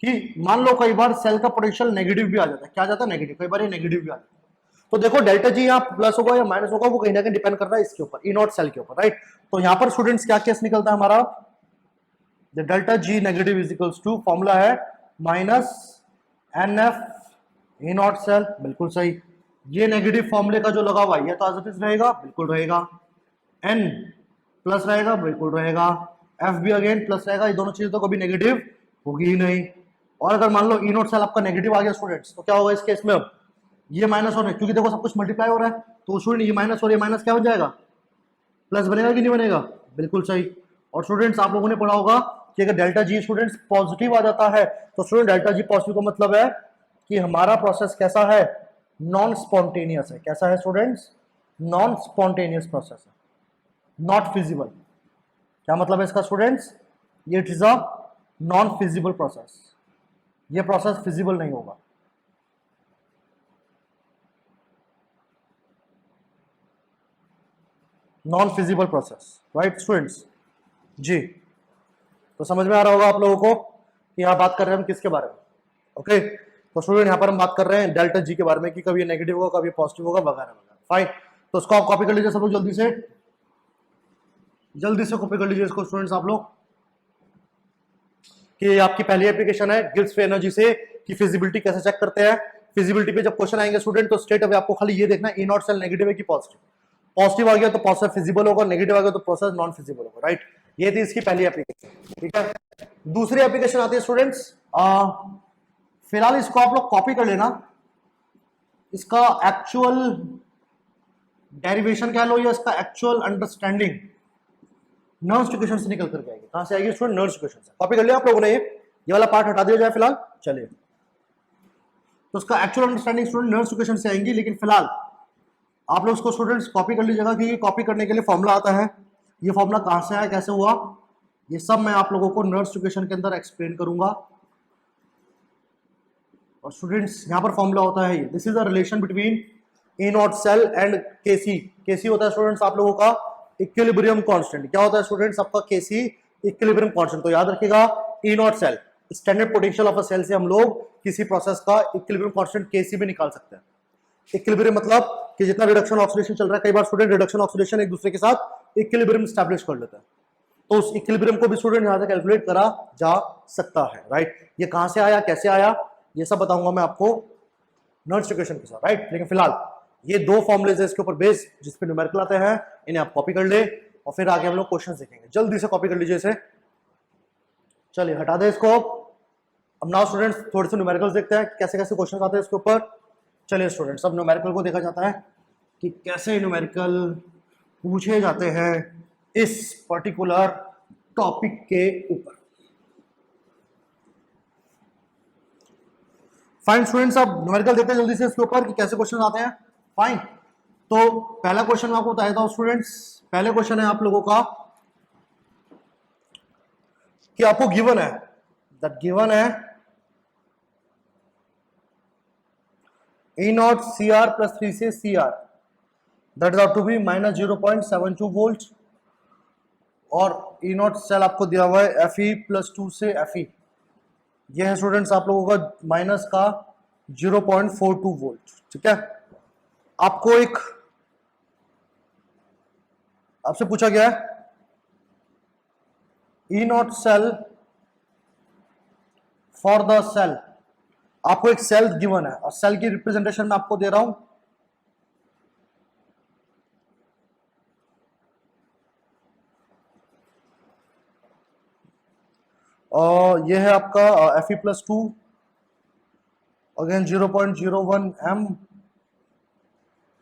कि मान लो कई बार सेल का पोटेंशियल नेगेटिव भी आ जाता है, क्या आ जाता है, नेगेटिव, कई बार ये नेगेटिव भी आ जाता है। तो देखो डेल्टा जी यहाँ प्लस होगा या माइनस होगा, वो कहीं ना कहीं डिपेंड कर रहा है इसके ऊपर, ई नॉट सेल के ऊपर, राइट। तो यहां पर स्टूडेंट्स क्या केस निकलता है हमारा, the delta G negative is equals to, formula है minus N F E naught cell, बिल्कुल सही। ये नेगेटिव फॉर्मूले का जो लगा हुआ है ये तो एज इट इज रहेगा, बिल्कुल रहेगा। एन प्लस रहेगा, बिल्कुल रहेगा। एफ भी अगेन प्लस रहेगा, ये दोनों चीजें तो कभी नेगेटिव होगी ही नहीं। और अगर मान लो ई नॉट सेल आपका नेगेटिव आ गया स्टूडेंट्स, तो क्या होगा इस केस में, अब ये माइनस हो रहा है क्योंकि देखो सब कुछ मल्टीप्लाई हो रहा है, तो स्टूडेंट ये माइनस और ये माइनस क्या हो जाएगा, प्लस बनेगा कि नहीं बनेगा, बिल्कुल सही। और स्टूडेंट्स आप लोगों ने पढ़ा होगा कि अगर डेल्टा जी स्टूडेंट्स पॉजिटिव आ जाता है तो स्टूडेंट डेल्टा जी पॉजिटिव का मतलब है कि हमारा प्रोसेस कैसा है, नॉन स्पॉन्टेनियस है। कैसा है स्टूडेंट्स, नॉन स्पॉन्टेनियस प्रोसेस है, नॉट फिजिबल। क्या मतलब है इसका स्टूडेंट्स, ये it is a non feasible process, ये प्रोसेस फिजिबल नहीं होगा। Non feasible process, right students ji. तो समझ में आ रहा होगा आप लोगों को कि यहाँ बात कर रहे हैं हम किसके बारे में, ओके। तो स्टूडेंट यहाँ पर हम बात कर रहे हैं डेल्टा जी के बारे में कि कभी ये नेगेटिव होगा, कभी पॉजिटिव होगा, वगैरह वगैरह, फाइन। तो इसको आप कॉपी कर लीजिए सब लोग, जल्दी से कॉपी कर लीजिए इसको स्टूडेंट्स आप लोग, कि आपकी पहली एप्लीकेशन है गिब्स फ्री एनर्जी से कि फिजिबिलिटी कैसे चेक करते हैं। फिजिबिलिटी पे जब क्वेश्चन आएंगे स्टूडेंट तो स्ट्रेट अवे आपको खाली ये देखना ई नॉट सेल नेगेटिव है कि पॉजिटिव। पॉजिटिव आ गया तो प्रोसेस फिजिबल होगा, नेगेटिव आ गया तो प्रोसेस नॉन फिजिबल होगा, राइट। ये थी इसकी पहली एप्लीकेशन, ठीक है। दूसरी एप्लीकेशन आती है स्टूडेंट्स, फिलहाल इसको आप लोग कॉपी कर लेना, इसका एक्चुअल डेरिवेशन कह लो या इसका एक्चुअल अंडरस्टैंडिंग नर्व्स इक्वेशन से निकल करके आएगी। कहां से आएगी स्टूडेंट, नर्व्स इक्वेशन से। कॉपी कर लिया आप लोगों ने, ये वाला पार्ट हटा दिया जाए फिलहाल, चलिए। तो उसका actual understanding student nerves equation से आएंगी, लेकिन फिलहाल आप लोग उसको स्टूडेंट्स कॉपी कर लीजिएगा, क्योंकि कॉपी करने के लिए फॉर्मूला आता है। ये फॉर्मूला कहाँ से आया, कैसे हुआ, ये सब मैं आप लोगों को नर्स एजुकेशन के अंदर एक्सप्लेन करूंगा। और स्टूडेंट्स यहाँ पर फॉर्मूला होता है, this is the relation between E naught cell and KC. KC होता है स्टूडेंट्स आप लोगों का इक्विलिब्रियम कांस्टेंट। क्या होता है स्टूडेंट्स आपका केसी, इक्विलिब्रियम कांस्टेंट। तो याद रखिएगा E naught cell, standard potential of a cell से हम लोग किसी प्रोसेस का इक्विलिब्रियम कांस्टेंट केसी भी निकाल सकते हैं। इक्विलिब्रियम मतलब कि जितना रिडक्शन ऑक्सीडेशन चल रहा है, कई बार स्टूडेंट रिडक्शन ऑक्सीडेशन एक दूसरे के साथ इक्विलिब्रियम स्टैब्लिश कर लेता है, तो उस इक्विलिब्रियम को भी स्टूडेंट यहां से कैलकुलेट करा जा सकता है, राइट। ये कहां से आया, कैसे आया, ये सब बताऊंगा मैं आपको नर्स इक्वेशन के साथ, राइट। लेकिन फिलहाल ये दो फॉर्मुलेज है इसके ऊपर बेस, जिसपे न्यूमेरिकल आते हैं, इन्हें आप कॉपी कर ले और फिर आगे हम लोग क्वेश्चन देखेंगे। जल्दी से कॉपी कर लीजिए इसे, चलिए हटा दे इसको। अब नाउ स्टूडेंट्स थोड़े से न्यूमेरिकल्स देखते हैं कैसे कैसे क्वेश्चन आते हैं इसके ऊपर। चलिए स्टूडेंट्स, अब न्यूमेरिकल को देखा जाता है कि कैसे न्यूमेरिकल पूछे जाते हैं इस पर्टिकुलर टॉपिक के ऊपर। फाइन स्टूडेंट्स, अब न्यूमेरिकल देखते हैं जल्दी से इसके ऊपर कि कैसे क्वेश्चन आते हैं। फाइन, तो पहला क्वेश्चन मैं आपको बता देता हूं स्टूडेंट्स। पहले क्वेश्चन है आप लोगों का कि आपको गिवन है, दैट गिवन है E naught C R plus 3 से C R, that is out to be minus 0.72 volt. और E नॉट सेल आपको दिया हुआ है Fe प्लस 2 से Fe, यह है स्टूडेंट्स आप लोगों का माइनस का 0.42 वोल्ट, ठीक है। आपको एक आपसे पूछा गया है E naught cell for the cell, आपको एक सेल गिवन है और सेल की रिप्रेजेंटेशन मैं आपको दे रहा हूं। और यह है आपका Fe plus 2, again 0.01 m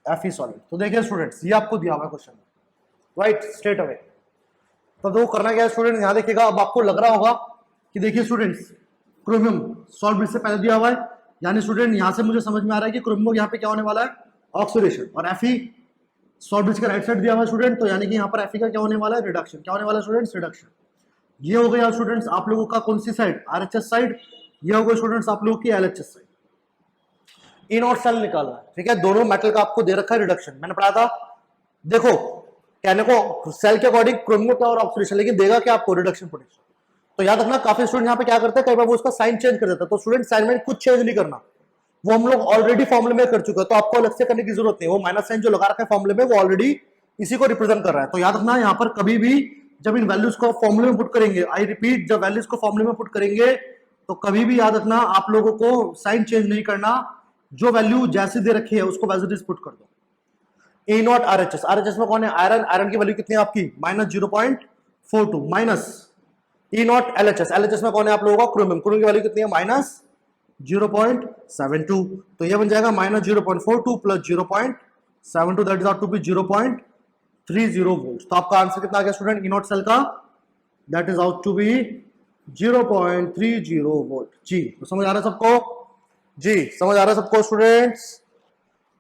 Fe solid. तो देखिए स्टूडेंट्स, ये आपको दिया हुआ है क्वेश्चन, राइट, स्ट्रेट अवे। तो वो करना क्या है स्टूडेंट, यहां देखिएगा। अब आपको लग रहा होगा कि देखिए स्टूडेंट्स, क्रोमियम सॉल्ट ब्रिज से पहले दिया हुआ है, यानी स्टूडेंट यहां से मुझे समझ में आ रहा है कि क्रोमियम यहाँ पे क्या होने वाला है, ऑक्सीडेशन। और Fe सॉल्ट ब्रिज का राइट साइड दिया हुआ है स्टूडेंट, तो यानी कि यहाँ पर Fe का क्या होने वाला है, रिडक्शन। क्या होने वाला है स्टूडेंट्स, रिडक्शन। ये हो गया स्टूडेंट्स आप लोगों का कौन सी साइड, RHS साइड। ये हो गया स्टूडेंट्स आप लोगों की LHS side. E naught cell निकालना है, ठीक है। दोनों मेटल का आपको दे रखा है रिडक्शन, मैंने पढ़ा था। देखो कहने को सेल के अकॉर्डिंग क्रोमियम क्या और ऑक्सीडेशन, लेकिन देगा क्या आपको, रिडक्शन पोटेंशियल। तो याद रखना, काफी स्टूडेंट यहाँ पे क्या करते हैं, कई बार वो उसका साइन चेंज कर देता है। तो स्टूडेंट साइन में कुछ चेंज नहीं करना, वो हम लोग ऑलरेडी फॉर्मुले में कर चुके हैं, तो आपको अलग से करने की जरूरत नहीं। वो माइनस साइन जो लगा रखा है फॉर्मुले में, वो ऑलरेडी इसी को रिप्रेजेंट कर रहा है। तो याद रखना, यहाँ पर कभी भी जब इन वैल्यूज को फॉर्मुले में पुट करेंगे, आई रिपीट, जब वैल्यूज को फॉर्मुले में पुट करेंगे तो कभी भी याद रखना आप लोगों को साइन चेंज नहीं करना, जो वैल्यू जैसे दे रखी है उसको वैसे पुट कर दो। ए नॉट RHS, RHS में कौन है, आयरन। आयरन की वैल्यू कितनी है आपकी, minus 0.42, minus E not LHS, LHS में कौन है आप लोगों का, क्रोमियम। क्रोमियम की वैल्यू कितनी है, माइनस 0.72, तो ये बन जाएगा minus 0.42 plus 0.72, that is out to be 0.30 volt. तो आपका आंसर कितना आ गया स्टूडेंट, E नॉट सेल का, that is out to be 0.30 volt. जी, तो समझ आ रहा है सबको, जी समझ आ रहा है सबको स्टूडेंट्स।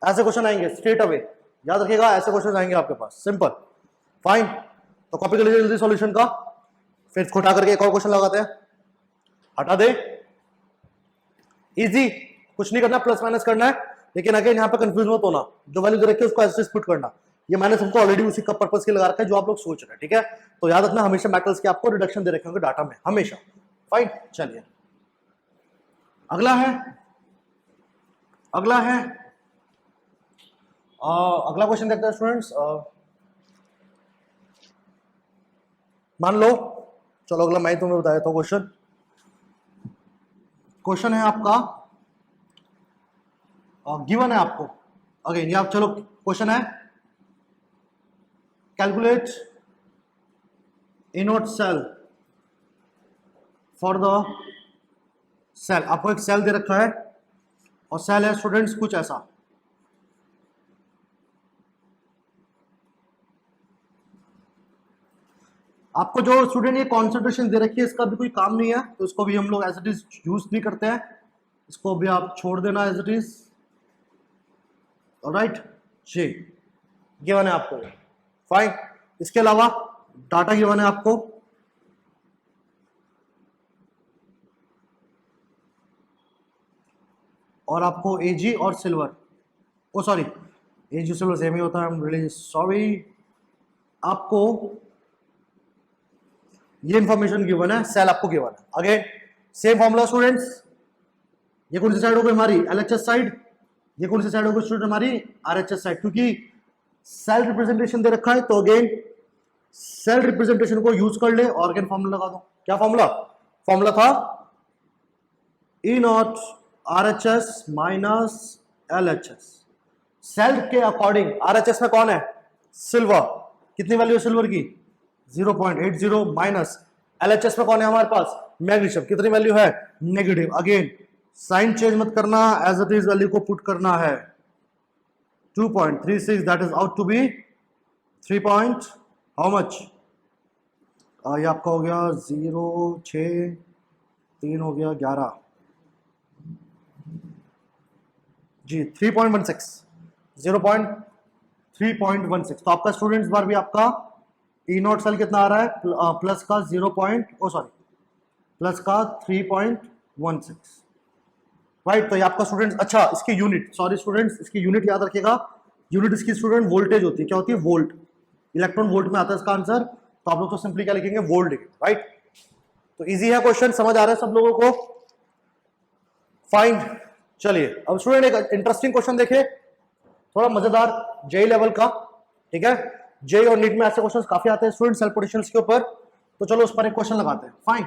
ऐसे क्वेश्चन आएंगे स्ट्रेट अवे, याद रखिएगा, ऐसे क्वेश्चन आएंगे आपके पास, सिंपल। फाइन, तो कॉपी कर लीजिए जल्दी सॉल्यूशन का, फिर इसको उठा करके एक और क्वेश्चन लगाते हैं। हटा दे, इजी, कुछ नहीं करना, प्लस माइनस करना है। लेकिन अगेन यहाँ पे कंफ्यूज मत होना, जो वैल्यू दे रखी है उसको ऐसे पुट करना। ये मैंने हमको ऑलरेडी उसी का पर्पस के लगा रखा है जो आप लोग सोच रहे हैं, ठीक है। तो याद रखना, हमेशा मेटल्स के आपको रिडक्शन दे रखे होंगे डाटा में, हमेशा। फाइन, चलिए अगला है, अगला क्वेश्चन देखते हैं स्टूडेंट्स। मान लो, चलो अगला मैं तुम्हें बता देता हूं क्वेश्चन। क्वेश्चन है आपका, गिवन है आपको, अगेन ये आप, चलो क्वेश्चन है, calculate E naught cell for the cell. आपको एक सेल दे रखा है और सेल है स्टूडेंट्स कुछ ऐसा, आपको जो स्टूडेंट ये कॉन्सेंट्रेशन दे रखी है इसका भी कोई काम नहीं है, तो इसको भी हम लोग एज इट इज यूज नहीं करते हैं, इसको भी आप छोड़ देना एज इट इज, राइट जी। गिवन है आपको, फाइन। इसके अलावा डाटा गिवन है आपको, और आपको एजी और सिल्वर, ओ सॉरी एजी सिल्वर सेम ही होता है, आई एम रियली सॉरी। आपको ये इंफॉर्मेशन गिवन है, सेल आपको गिवन है। अगेन सेम फॉर्मूला स्टूडेंट्स, ये कौन सी साइड हो गई हमारी एलएचएस साइड, ये कौन सी साइड हो गई स्टूडेंट हमारी आरएचएस साइड, क्योंकि सेल रिप्रेजेंटेशन दे रखा है। तो अगेन सेल रिप्रेजेंटेशन को यूज कर ले और अगेन फॉर्मूला लगा दो। क्या फॉर्मूला, फॉर्मूला था E naught RHS minus LHS. Cell के अकॉर्डिंग आरएचएस में कौन है, सिल्वर, कितनी वैल्यू है सिल्वर की 0.80 माइनस एलएचएस में कौन है हमारे पास मैग्नीशियम, कितनी वैल्यू है नेगेटिव। अगेन साइन चेंज मत करना, एज इट इज वैल्यू को पुट करना है 2.36, that is out to be 3 point how much, ये आपका हो गया 0, 6, 3 हो गया 11 जी 3.16, 0.3.16। तो आपका स्टूडेंट्स बार भी आपका ई नॉट सेल कितना आ रहा है प्लस का 3.16, राइट। तो ये आपका स्टूडेंट्स, अच्छा इसकी यूनिट, सॉरी स्टूडेंट्स इसकी यूनिट याद रखिएगा, यूनिट इसकी स्टूडेंट वोल्टेज होती है। क्या होती है, वोल्ट, इलेक्ट्रॉन वोल्ट में आता है इसका आंसर। तो आप लोग तो सिंपली क्या लिखेंगे, वोल्ट लिखेंगे, राइट। तो इजी है क्वेश्चन, समझ आ रहा है सब लोगों को, फाइन। चलिए अब स्टूडेंट एक इंटरेस्टिंग क्वेश्चन देखे, थोड़ा मजेदार जेई लेवल का, ठीक है। जेई और नीट में ऐसे क्वेश्चंस काफी आते हैं स्टूडेंट सेल पोटेंशियल्स के ऊपर, तो चलो उस पर एक क्वेश्चन लगाते हैं, फाइन।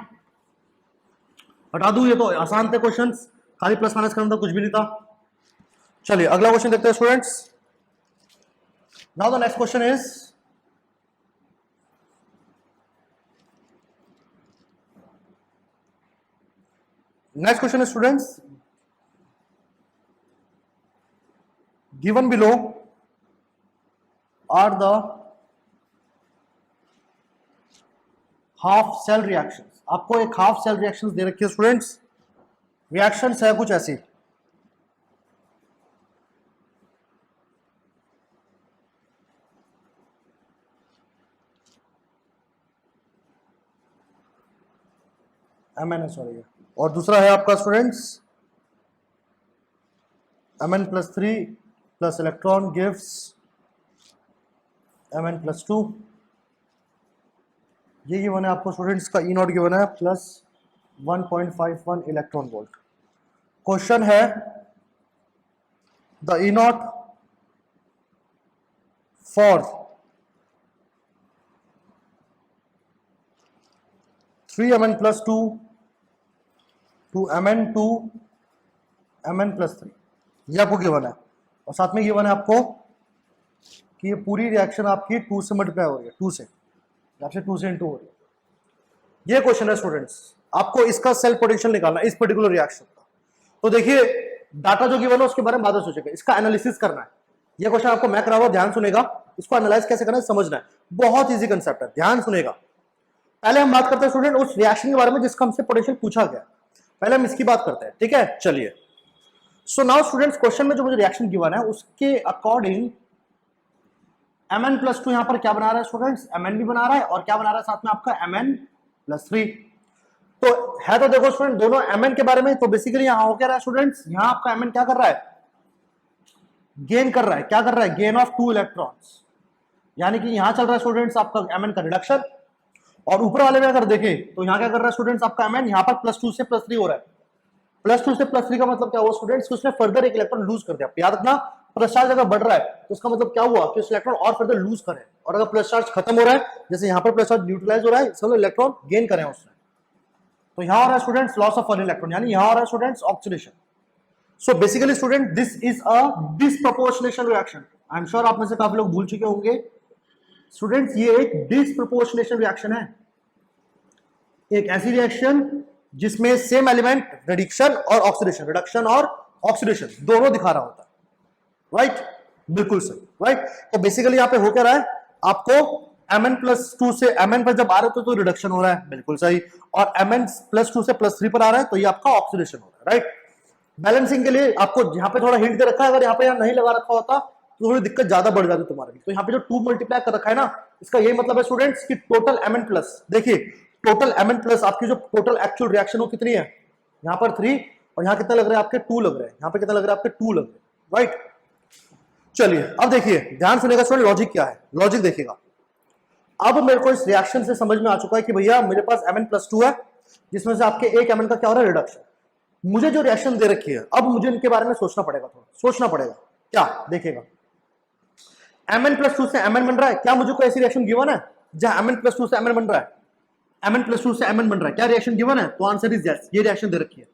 हटा दूं, ये तो आसान थे क्वेश्चंस, खाली प्लस माइनस करना था, कुछ भी नहीं था। चलिए अगला क्वेश्चन देखते हैं students. Now the next question is, next question is students, given below are the half cell reactions। आपको एक हाफ सेल रिएक्शंस दे रखी है स्टूडेंट्स, रिएक्शंस है कुछ ऐसी, MN सॉरी, और दूसरा है आपका students Mn+3 plus electron gives Mn+2। ये गिवन है आपको स्टूडेंट्स का, ई नॉट गिवन है प्लस 1.51 इलेक्ट्रॉन वोल्ट। क्वेश्चन है the E not for 3Mn+2 to Mn2 Mn+3, ये आपको गिवन है। और साथ में गिवन है आपको कि ये पूरी रिएक्शन आपकी 2 से मल्टीप्लाई हो रही है, 2 से, आपसे 2 से इनटू हो रही है। ये क्वेश्चन है स्टूडेंट्स, आपको इसका सेल पोटेंशियल निकालना है इस पर्टिकुलर रिएक्शन का। तो देखिए डाटा जो गिवन है उसके बारे में बाद में सोचेगा, इसका एनालिसिस करना है। ये क्वेश्चन आपको मैं करा हुआ, ध्यान सुनेगा, इसको एनालाइज कैसे करना है समझना है, बहुत ईजी कंसेप्ट है, ध्यान सुनेगा। पहले हम बात करते हैं स्टूडेंट उस रिएक्शन के बारे में जिसका हमसे पोटेंशियल पूछा गया, पहले हम इसकी बात करते हैं, ठीक है। चलिए सो नाउ स्टूडेंट्स, क्वेश्चन में जो मुझे रिएक्शन गिवन है उसके अकॉर्डिंग Mn+2 यहां पर क्या बना रहा है स्टूडेंट्स, Mn भी बना रहा है और क्या बना रहा है साथ में आपका Mn+3। तो है तो देखो स्टूडेंट दोनों Mn के बारे में, तो बेसिकली यहां हो क्या रहा है स्टूडेंट्स, यहां आपका Mn क्या कर रहा है, गेन कर रहा है। क्या कर रहा है, गेन ऑफ 2 इलेक्ट्रॉन्स, यानी कि यहां चल रहा है स्टूडेंट्स आपका Mn का रिडक्शन। और ऊपर वाले में अगर देखें तो यहां क्या कर रहा है स्टूडेंट्स आपका Mn, यहां पर +2 से +3 हो रहा है। +2 से +3 का मतलब क्या हुआ स्टूडेंट्स, उसने फर्दर एक इलेक्ट्रॉन लूज कर दिया। याद रखना प्लस चार्ज अगर बढ़ रहा है तो उसका मतलब क्या हुआ कि उस इलेक्ट्रॉन और फर्दर लूज करे, और अगर प्लस चार्ज खत्म हो रहा है, जैसे यहाँ पर प्लस चार्ज न्यूट्रलाइज हो रहा है, इसमें इलेक्ट्रॉन गेन करें उसने, तो यहाँ हो रहा है students loss of one electron, यानी यहाँ हो रहा है students oxidation. So basically student this is a disproportionation reaction. I am sure आप में से काफी लोग भूल चुके होंगे स्टूडेंट्स, ये एक डिसप्रोपोर्शनेशन रिएक्शन है, एक ऐसी रिएक्शन जिसमें सेम एलिमेंट रिडक्शन और ऑक्सीडेशन, रिडक्शन और ऑक्सीडेशन दोनों दिखा रहा होता है, राइट, बिल्कुल सही, राइट। तो बेसिकली यहाँ पे हो क्या रहा है, आपको Mn+2 से Mn पर जब आ रहे हो तो रिडक्शन हो रहा है, बिल्कुल सही, और Mn+2 से +3 पर आ रहा है तो ये आपका ऑक्सीडेशन हो रहा है, राइट। बैलेंसिंग के लिए आपको यहाँ पे थोड़ा हिंट दे रखा है, अगर यहाँ पे नहीं लगा रखा होता तो थोड़ी दिक्कत ज्यादा बढ़ जाती है तुम्हारे लिए। तो यहाँ पे जो 2 मल्टीप्लाई कर रखा है ना, इसका यही मतलब है स्टूडेंट्स कि टोटल mn प्लस, देखिए टोटल mn प्लस आपकी जो टोटल एक्चुअल रिएक्शन वो कितनी है, यहाँ पर 3 और यहाँ कितना लग रहा है आपके 2 लग रहे हैं, यहाँ पे कितना लग रहा है आपके 2 लग रहे हैं, राइट। चलिए अब देखिए ध्यान सुनेगा स्टूडेंट, लॉजिक क्या है, लॉजिक देखिएगा। अब मेरे को इस रिएक्शन से समझ में आ चुका है कि भैया मेरे पास mn+2 है, जिसमें से आपके एक mn का क्या हो रहा है, रिडक्शन। मुझे जो रिएक्शन दे रखी है, अब मुझे इनके बारे में सोचना पड़ेगा, थोड़ा सोचना पड़ेगा। क्या देखिएगा, mn+2 से mn बन रहा है, क्या मुझे कोई ऐसी रिएक्शन गिवन है जहां mn+2 से mn बन रहा है, mn+2 से mn बन रहा है, क्या रिएक्शन गिवन है? तो आंसर इज यस, ये रिएक्शन दे रखी है,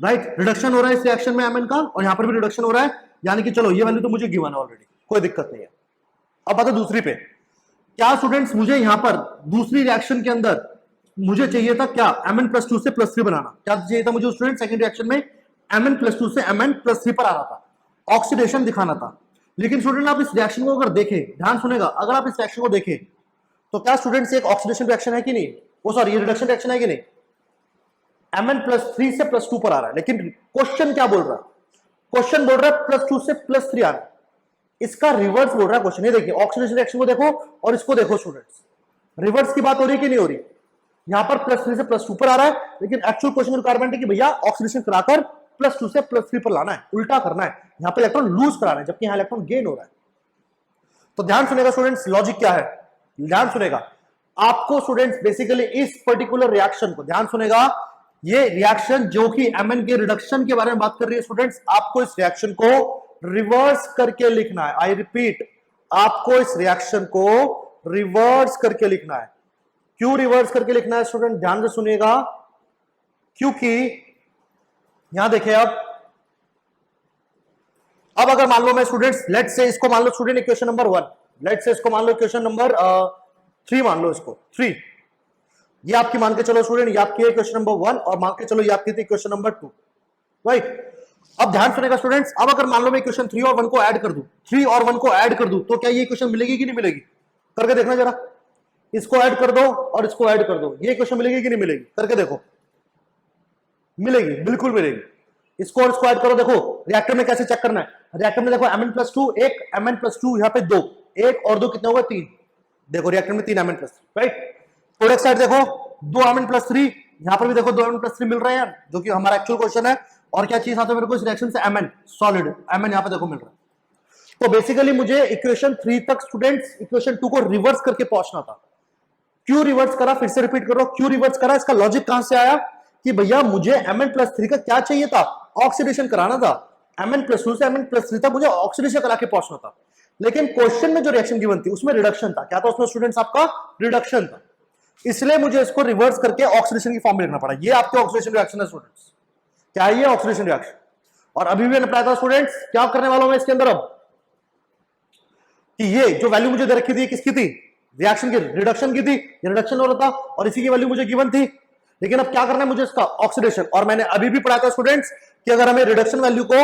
राइट। रिडक्शन हो रहा है इस रिएक्शन में mn का, और यहां पर भी रिडक्शन हो रहा है, यानी कि चलो ये वैल्यू तो मुझे गिवन है ऑलरेडी, कोई दिक्कत नहीं है। अब बात है दूसरी पे, क्या स्टूडेंट्स मुझे यहां पर दूसरी रिएक्शन के अंदर मुझे चाहिए था क्या, mn+2 से +3 बनाना, क्या चाहिए था मुझे स्टूडेंट सेकंड रिएक्शन में mn+2 से mn+3 पर आना था, ऑक्सीडेशन दिखाना था। लेकिन स्टूडेंट आप इस रिएक्शन को अगर देखें, ध्यान सुनेगा, अगर आप इस रिएक्शन को देखें तो क्या स्टूडेंट्स एक ऑक्सीडेशन रिएक्शन है कि नहीं, वो सॉरी ये रिडक्शन रिएक्शन है कि नहीं, mn+3 से +2 पर आ रहा है। लेकिन क्वेश्चन क्या बोल रहा है, क्वेश्चन बोल रहा है +2 से +3 आना, इसका रिवर्स बोल रहा है क्वेश्चन। ये देखिए ऑक्सीडेशन रिएक्शन को देखो और इसको देखो स्टूडेंट्स, रिवर्स की बात हो रही है कि नहीं हो रही, यहां पर +3 से +2 पर आ रहा है, लेकिन एक्चुअल क्वेश्चन रिक्वायरमेंट है कि भैया ऑक्सीडेशन कराकर +2 से +3 पर लाना है, उल्टा करना है, यहां पे इलेक्ट्रॉन लूज कराना है, जबकि यहां इलेक्ट्रॉन गेन हो रहा है। तो ध्यान सुनेगा स्टूडेंट्स, लॉजिक क्या है, ध्यान सुनेगा। आपको स्टूडेंट्स बेसिकली इस पर्टिकुलर रिएक्शन को ध्यान सुनेगा, ये रिएक्शन जो कि mn के रिडक्शन के बारे में बात कर रही है स्टूडेंट्स, आपको इस रिएक्शन को रिवर्स करके लिखना है। आई रिपीट, आपको इस रिएक्शन को रिवर्स करके लिखना है। क्यों रिवर्स करके लिखना है स्टूडेंट, ध्यान से सुनिएगा, क्योंकि यहां देखिए अब अगर मान लो मैं स्टूडेंट्स लेट्स से इसको मान लो student equation number 1, let's say इसको मान लो इक्वेशन नंबर 3 मान लो, इसको 3 ये आपकी मान के चलो स्टूडेंट, ये आपकी इक्वेशन नंबर 1 और मान के चलो ये आपकी थी इक्वेशन नंबर 2, राइट। अब ध्यान सुनेगा स्टूडेंट्स, अब अगर मान लो मैं इक्वेशन 3 और 1 को ऐड कर दूं, 3 और 1 को ऐड कर दूं, तो क्या ये इक्वेशन मिलेगी कि नहीं मिलेगी, करके देखना जरा, इसको ऐड कर दो और इसको ऐड कर दो, ये इक्वेशन मिलेगी कि नहीं मिलेगी, करके देखो, मिलेगी, बिल्कुल मिलेगी। इसको और इसको ऐड करो, देखो रिएक्टर में कैसे चेक करना है, रिएक्टर में देखो mn+2 एक, mn+2 यहाँ पे 2, 1 और 2 कितना होगा 3, देखो रिएक्टर में 3 mn+3, राइट। प्रोडक्ट साइड देखो 2 mn+3, यहाँ पर भी देखो 2 mn+3 मिल रहे हैं, जो कि हमारा एक्चुअल क्वेश्चन है। और क्या चीज आता है मेरे को इस रिएक्शन से, mn सॉलिड, mn यहाँ पे देखो मिल रहा है। तो बेसिकली मुझे इक्वेशन 3 तक स्टूडेंट्स इक्वेशन 2 को रिवर्स करके पहुंचना था। क्यों रिवर्स करा, फिर से रिपीट करो, क्यों रिवर्स करा, इसका लॉजिक कहां से आया कि भैया मुझे mn+3 का क्या चाहिए था, ऑक्सीडेशन कराना था, mn+2 से mn+3 तक मुझे ऑक्सीडेशन करा के पहुंचना था। लेकिन क्वेश्चन में जो रिएक्शन गिवन थी उसमें रिडक्शन था, क्या था उसमें स्टूडेंट्स, आपका रिडक्शन था, इसलिए मुझे इसको रिवर्स करके ऑक्सीडेशन की फॉर्म में लिखना पड़ा। ये आपके ऑक्सीडेशन रिएक्शन है स्टूडेंट्स, क्या है ये ऑक्सीडेशन रिएक्शन। और अभी भी मैंने बताया था स्टूडेंट्स, क्या करने वाला हूं मैं इसके अंदर अब, कि ये जो वैल्यू मुझे दे रखी थी किसकी थी, रिएक्शन की, रिडक्शन की थी, ये रिडक्शन हो रहा था और इसी की वैल्यू मुझे गिवन थी। लेकिन अब क्या करना है मुझे, इसका ऑक्सीडेशन। और मैंने अभी भी पढ़ाया था स्टूडेंट्स कि अगर हमें रिडक्शन वैल्यू को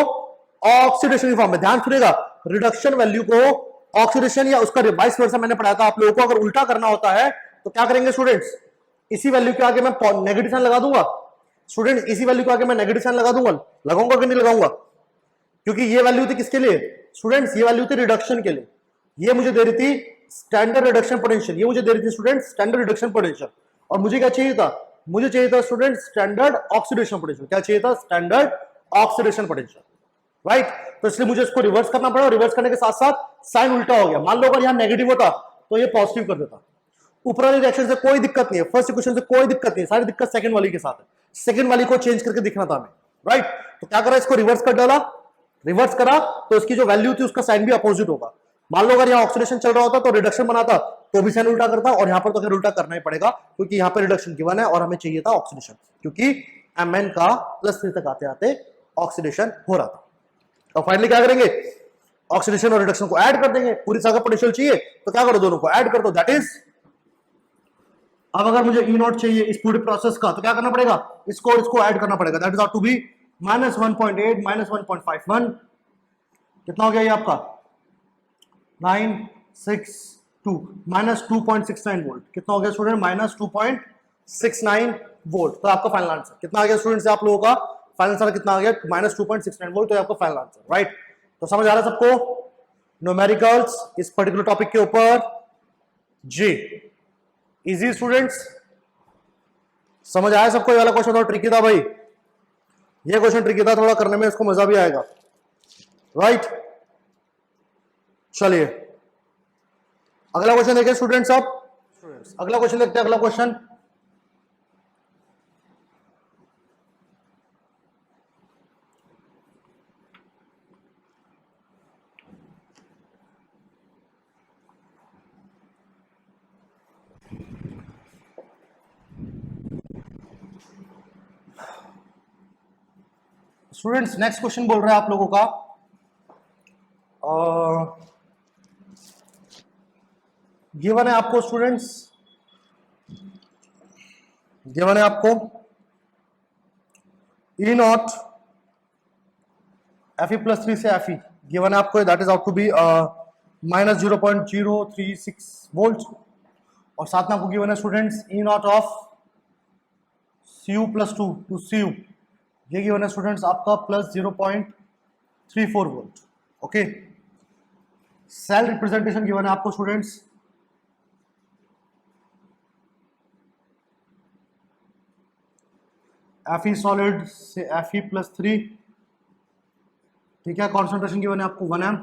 ऑक्सीडेशन की फॉर्म में, ध्यान सुनेगा, रिडक्शन वैल्यू को ऑक्सीडेशन या उसका वाइस वर्सा मैंने पढ़ाया था आप लोगों को, अगर उल्टा करना होता है तो क्या करेंगे स्टूडेंट्स, इसी वैल्यू के आगे मैं नेगेटिव साइन लगा दूंगा स्टूडेंट्स, इसी वैल्यू के आगे मैं नेगेटिव साइन लगा दूंगा, लगाऊंगा कि नहीं लगाऊंगा, क्योंकि ये वैल्यू थी किसके लिए स्टूडेंट्स, ये वैल्यू थी रिडक्शन के लिए, ये मुझे दे रही थी स्टैंडर्ड रिडक्शन पोटेंशियल, ये मुझे दे रही थी स्टूडेंट्स स्टैंडर्ड रिडक्शन पोटेंशियल। और मुझे क्या चाहिए था, मुझे चाहिए था स्टूडेंट स्टैंडर्ड ऑक्सीडेशन पोटेंशियल, क्या चाहिए था, स्टैंडर्ड ऑक्सीडेशन पोटेंशियल, राइट। तो इसलिए मुझे इसको रिवर्स करना पड़ा, रिवर्स करने के साथ साथ साइन उल्टा हो गया। मान लो अगर यहां नेगेटिव होता तो ये पॉजिटिव कर देता। ऊपर वाली रिएक्शन से कोई दिक्कत नहीं है, फर्स्ट इक्वेशन से कोई दिक्कत नहीं है, सारी दिक्कत सेकंड वाली के साथ है, सेकंड वाली को चेंज करके दिखना था हमें, राइट। तो क्या करा, इसको रिवर्स कर डाला, रिवर्स करा तो इसकी जो वैल्यू थी उसका साइन भी अपोजिट होगा। मान लो अगर यहाँ ऑक्सीडेशन चल रहा होता तो रिडक्शन बनाता तो भी साइन उल्टा करता, और यहाँ पर तो खैर उल्टा करना ही पड़ेगा क्योंकि यहाँ पर रिडक्शन गिवन है और हमें चाहिए था ऑक्सीडेशन, क्योंकि mn का +3 तक आते आते ऑक्सीडेशन हो रहा था। तो फाइनली क्या करेंगे, ऑक्सीडेशन और रिडक्शन को ऐड कर देंगे, पूरी सागर पोटेंशियल चाहिए तो क्या करो, दोनों को ऐड कर दो, दैट इज। अब अगर मुझे E0 चाहिए इस पूरे प्रोसेस का तो क्या करना पड़ेगा, इसको और इसको ऐड करना पड़ेगा, that is out to be -1.8 -1.51, कितना हो गया ये आपका 962 -2.69 वोल्ट, कितना हो गया स्टूडेंट, -2.69 वोल्ट। तो आपका फाइनल आंसर कितना आ गया स्टूडेंट से आप लोगों का फाइनल आंसर कितना आ गया, -2.69 वोल्ट, तो आपका फाइनल आंसर, राइट। तो समझ आ रहा है सबको, न्यूमेरिकल्स इस पर्टिकुलर टॉपिक के ऊपर जी। इजी स्टूडेंट्स, समझ आया सबको? ये वाला क्वेश्चन थोड़ा ट्रिकी था भाई, ये क्वेश्चन ट्रिकी था, थोड़ा करने में इसको मजा भी आएगा, राइट? चलिए अगला क्वेश्चन देखिए स्टूडेंट्स। अब अगला क्वेश्चन देखते हैं। अगला क्वेश्चन, स्टूडेंट्स नेक्स्ट क्वेश्चन बोल रहा है आप लोगों का, गिवन है आपको स्टूडेंट्स, गिवन है आपको E naught F E plus 3 से एफ ई गिवन है आपको, that is out to be minus 0.036 volt, और साथ में आपको गिवन है students E naught of C U plus 2 to C U, ये गिवन है स्टूडेंट्स आपका plus 0.34 volt. Okay, cell representation given है आपको स्टूडेंट्स, Fe सॉलिड से Fe प्लस 3, ठीक है। कॉन्सेंट्रेशन गिवन है आपको 1 m,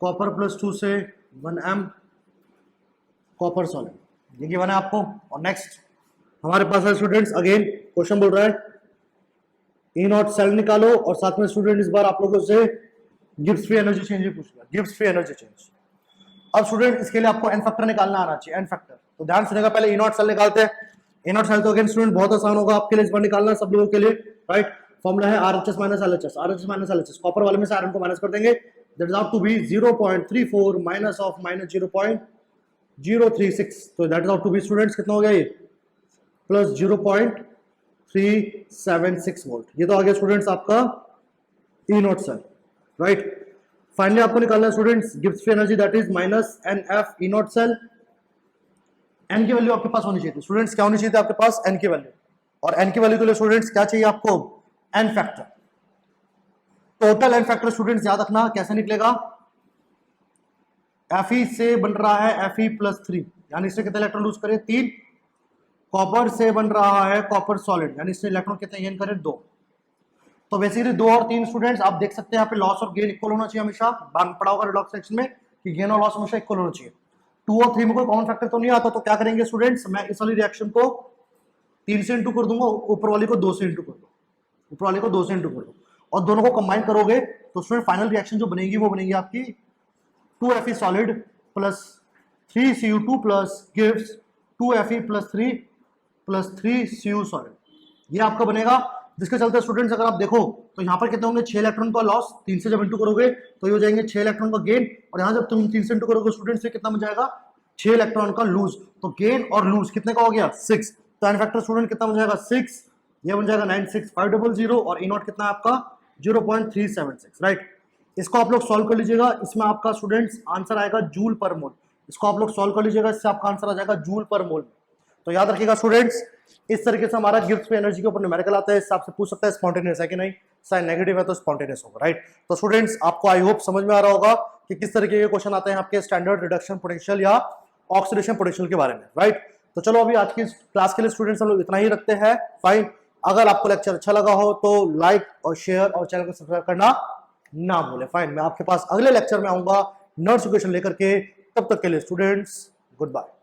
कॉपर प्लस 2 से 1 m कॉपर सॉलिड, ये गिवन है आपको। और नेक्स्ट हमारे पास है स्टूडेंट्स, अगेन क्वेश्चन बोल रहा है ई नॉट सेल निकालो, और साथ में स्टूडेंट इस बार आप लोगों से गिब्स फ्री एनर्जी चेंज भी पूछ लिया, गिब्स फ्री एनर्जी चेंज। अब स्टूडेंट इसके लिए आपको एन फैक्टर निकालना आना चाहिए, एन फैक्टर। तो ध्यान सुनेगा, पहले ई नॉट सेल निकालते हैं। ई नॉट सेल तो अगेन स्टूडेंट बहुत आसान होगा आपके लिए इस बार निकालना, सब लोगों के लिए, राइट? फॉर्मूला है RHS minus LHS, RHS minus LHS, copper वाले में से आयरन को माइनस कर देंगे, that is out to be 0.34 minus of minus 0.036, तो that is out to be students कितना हो गया ये, प्लस 0.376 वोल्ट। ये तो आ गया स्टूडेंट्स आपका E naught cell, right? Finally आपको निकालना है students Gibbs free energy, that is minus NF E naught cell. N की वैल्यू आपके पास होनी चाहिए स्टूडेंट्स, क्या होनी चाहिए आपके पास, एन की वैल्यू, और एन की वैल्यू के लिए स्टूडेंट्स क्या चाहिए आपको, N factor. Total N factor students याद रखना कैसे निकलेगा, Fe से बन रहा है Fe प्लस 3, यानी इससे कितने इलेक्ट्रॉन लूज करे, 3। कॉपर से बन रहा है कॉपर सॉलिड, यानी इससे इलेक्ट्रॉन कितने गेन करे, 2। तो बेसिकली 2 और 3 स्टूडेंट्स आप देख सकते हैं यहाँ पे लॉस और गेन इक्वल होना चाहिए हमेशा, पड़ा होगा रिडॉक्स सेक्शन में कि गेन और लॉस हमेशा इक्वल होना चाहिए। 2 और 3 में कोई कॉमन फैक्टर तो नहीं आता, तो क्या करेंगे स्टूडेंट्स, मैं इस वाली रिएक्शन को 3 से इंटू कर दूंगा, ऊपर वाली को 2 से इंटू कर दो, ऊपर वाले को 2 से इंटू कर दो, और दोनों को कंबाइन करोगे तो स्टूडेंट फाइनल रिएक्शन जो बनेगी वो बनेगी आपकी 2Fe solid plus 3Cu2 plus gives 2Fe plus 3 plus 3Cu solid, ये आपका बनेगा। जिसके चलते स्टूडेंट्स अगर आप देखो तो यहाँ पर कितने होंगे, 6 इलेक्ट्रॉन का लॉस, 3 से जब इंटू करोगे तो ये हो जाएंगे 6 इलेक्ट्रॉन का गेन, और यहाँ जब तुम 3 से इंटू करोगे स्टूडेंट्स कितना बन जाएगा, 6 इलेक्ट्रॉन का लूज। तो गेन और लूज कितने का हो गया, 6। तो एन फैक्टर स्टूडेंट कितना बन जाएगा, 6, ये बन जाएगा 96500, और ई नॉट कितना है आपका 0.376, राइट? इसको आप लोग सॉल्व कर लीजिएगा, इसमें आपका स्टूडेंट्स आंसर आएगा जूल पर मोल, इसको आप लोग सॉल्व कर लीजिएगा, इससे आपका आंसर आ जाएगा जूल पर मोल। तो याद रखिएगा स्टूडेंट्स, इस तरीके से हमारा गिब्स फ्री एनर्जी के ऊपर न्यूमेरिकल आता है, इससे आपसे पूछ सकता है स्पॉन्टेनियस है कि नहीं, साइन नेगेटिव है तो स्पॉन्टेनियस होगा, राइट? तो स्टूडेंट्स आपको आई होप समझ में आ रहा होगा कि किस तरीके के क्वेश्चन आते हैं आपके स्टैंडर्ड रिडक्शन पोटेंशियल या ऑक्सीडेशन पोटेंशियल के बारे में, राइट? तो चलो अभी आज की क्लास के लिए स्टूडेंट्स हम लोग इतना ही रखते हैं, फाइन। अगर आपको लेक्चर अच्छा लगा हो तो लाइक और शेयर और चैनल को सब्सक्राइब करना ना भूले, फाइन। मैं आपके पास अगले लेक्चर में आऊंगा नर्स इक्वेशन लेकर के, तब तक के लिए स्टूडेंट्स गुड बाय।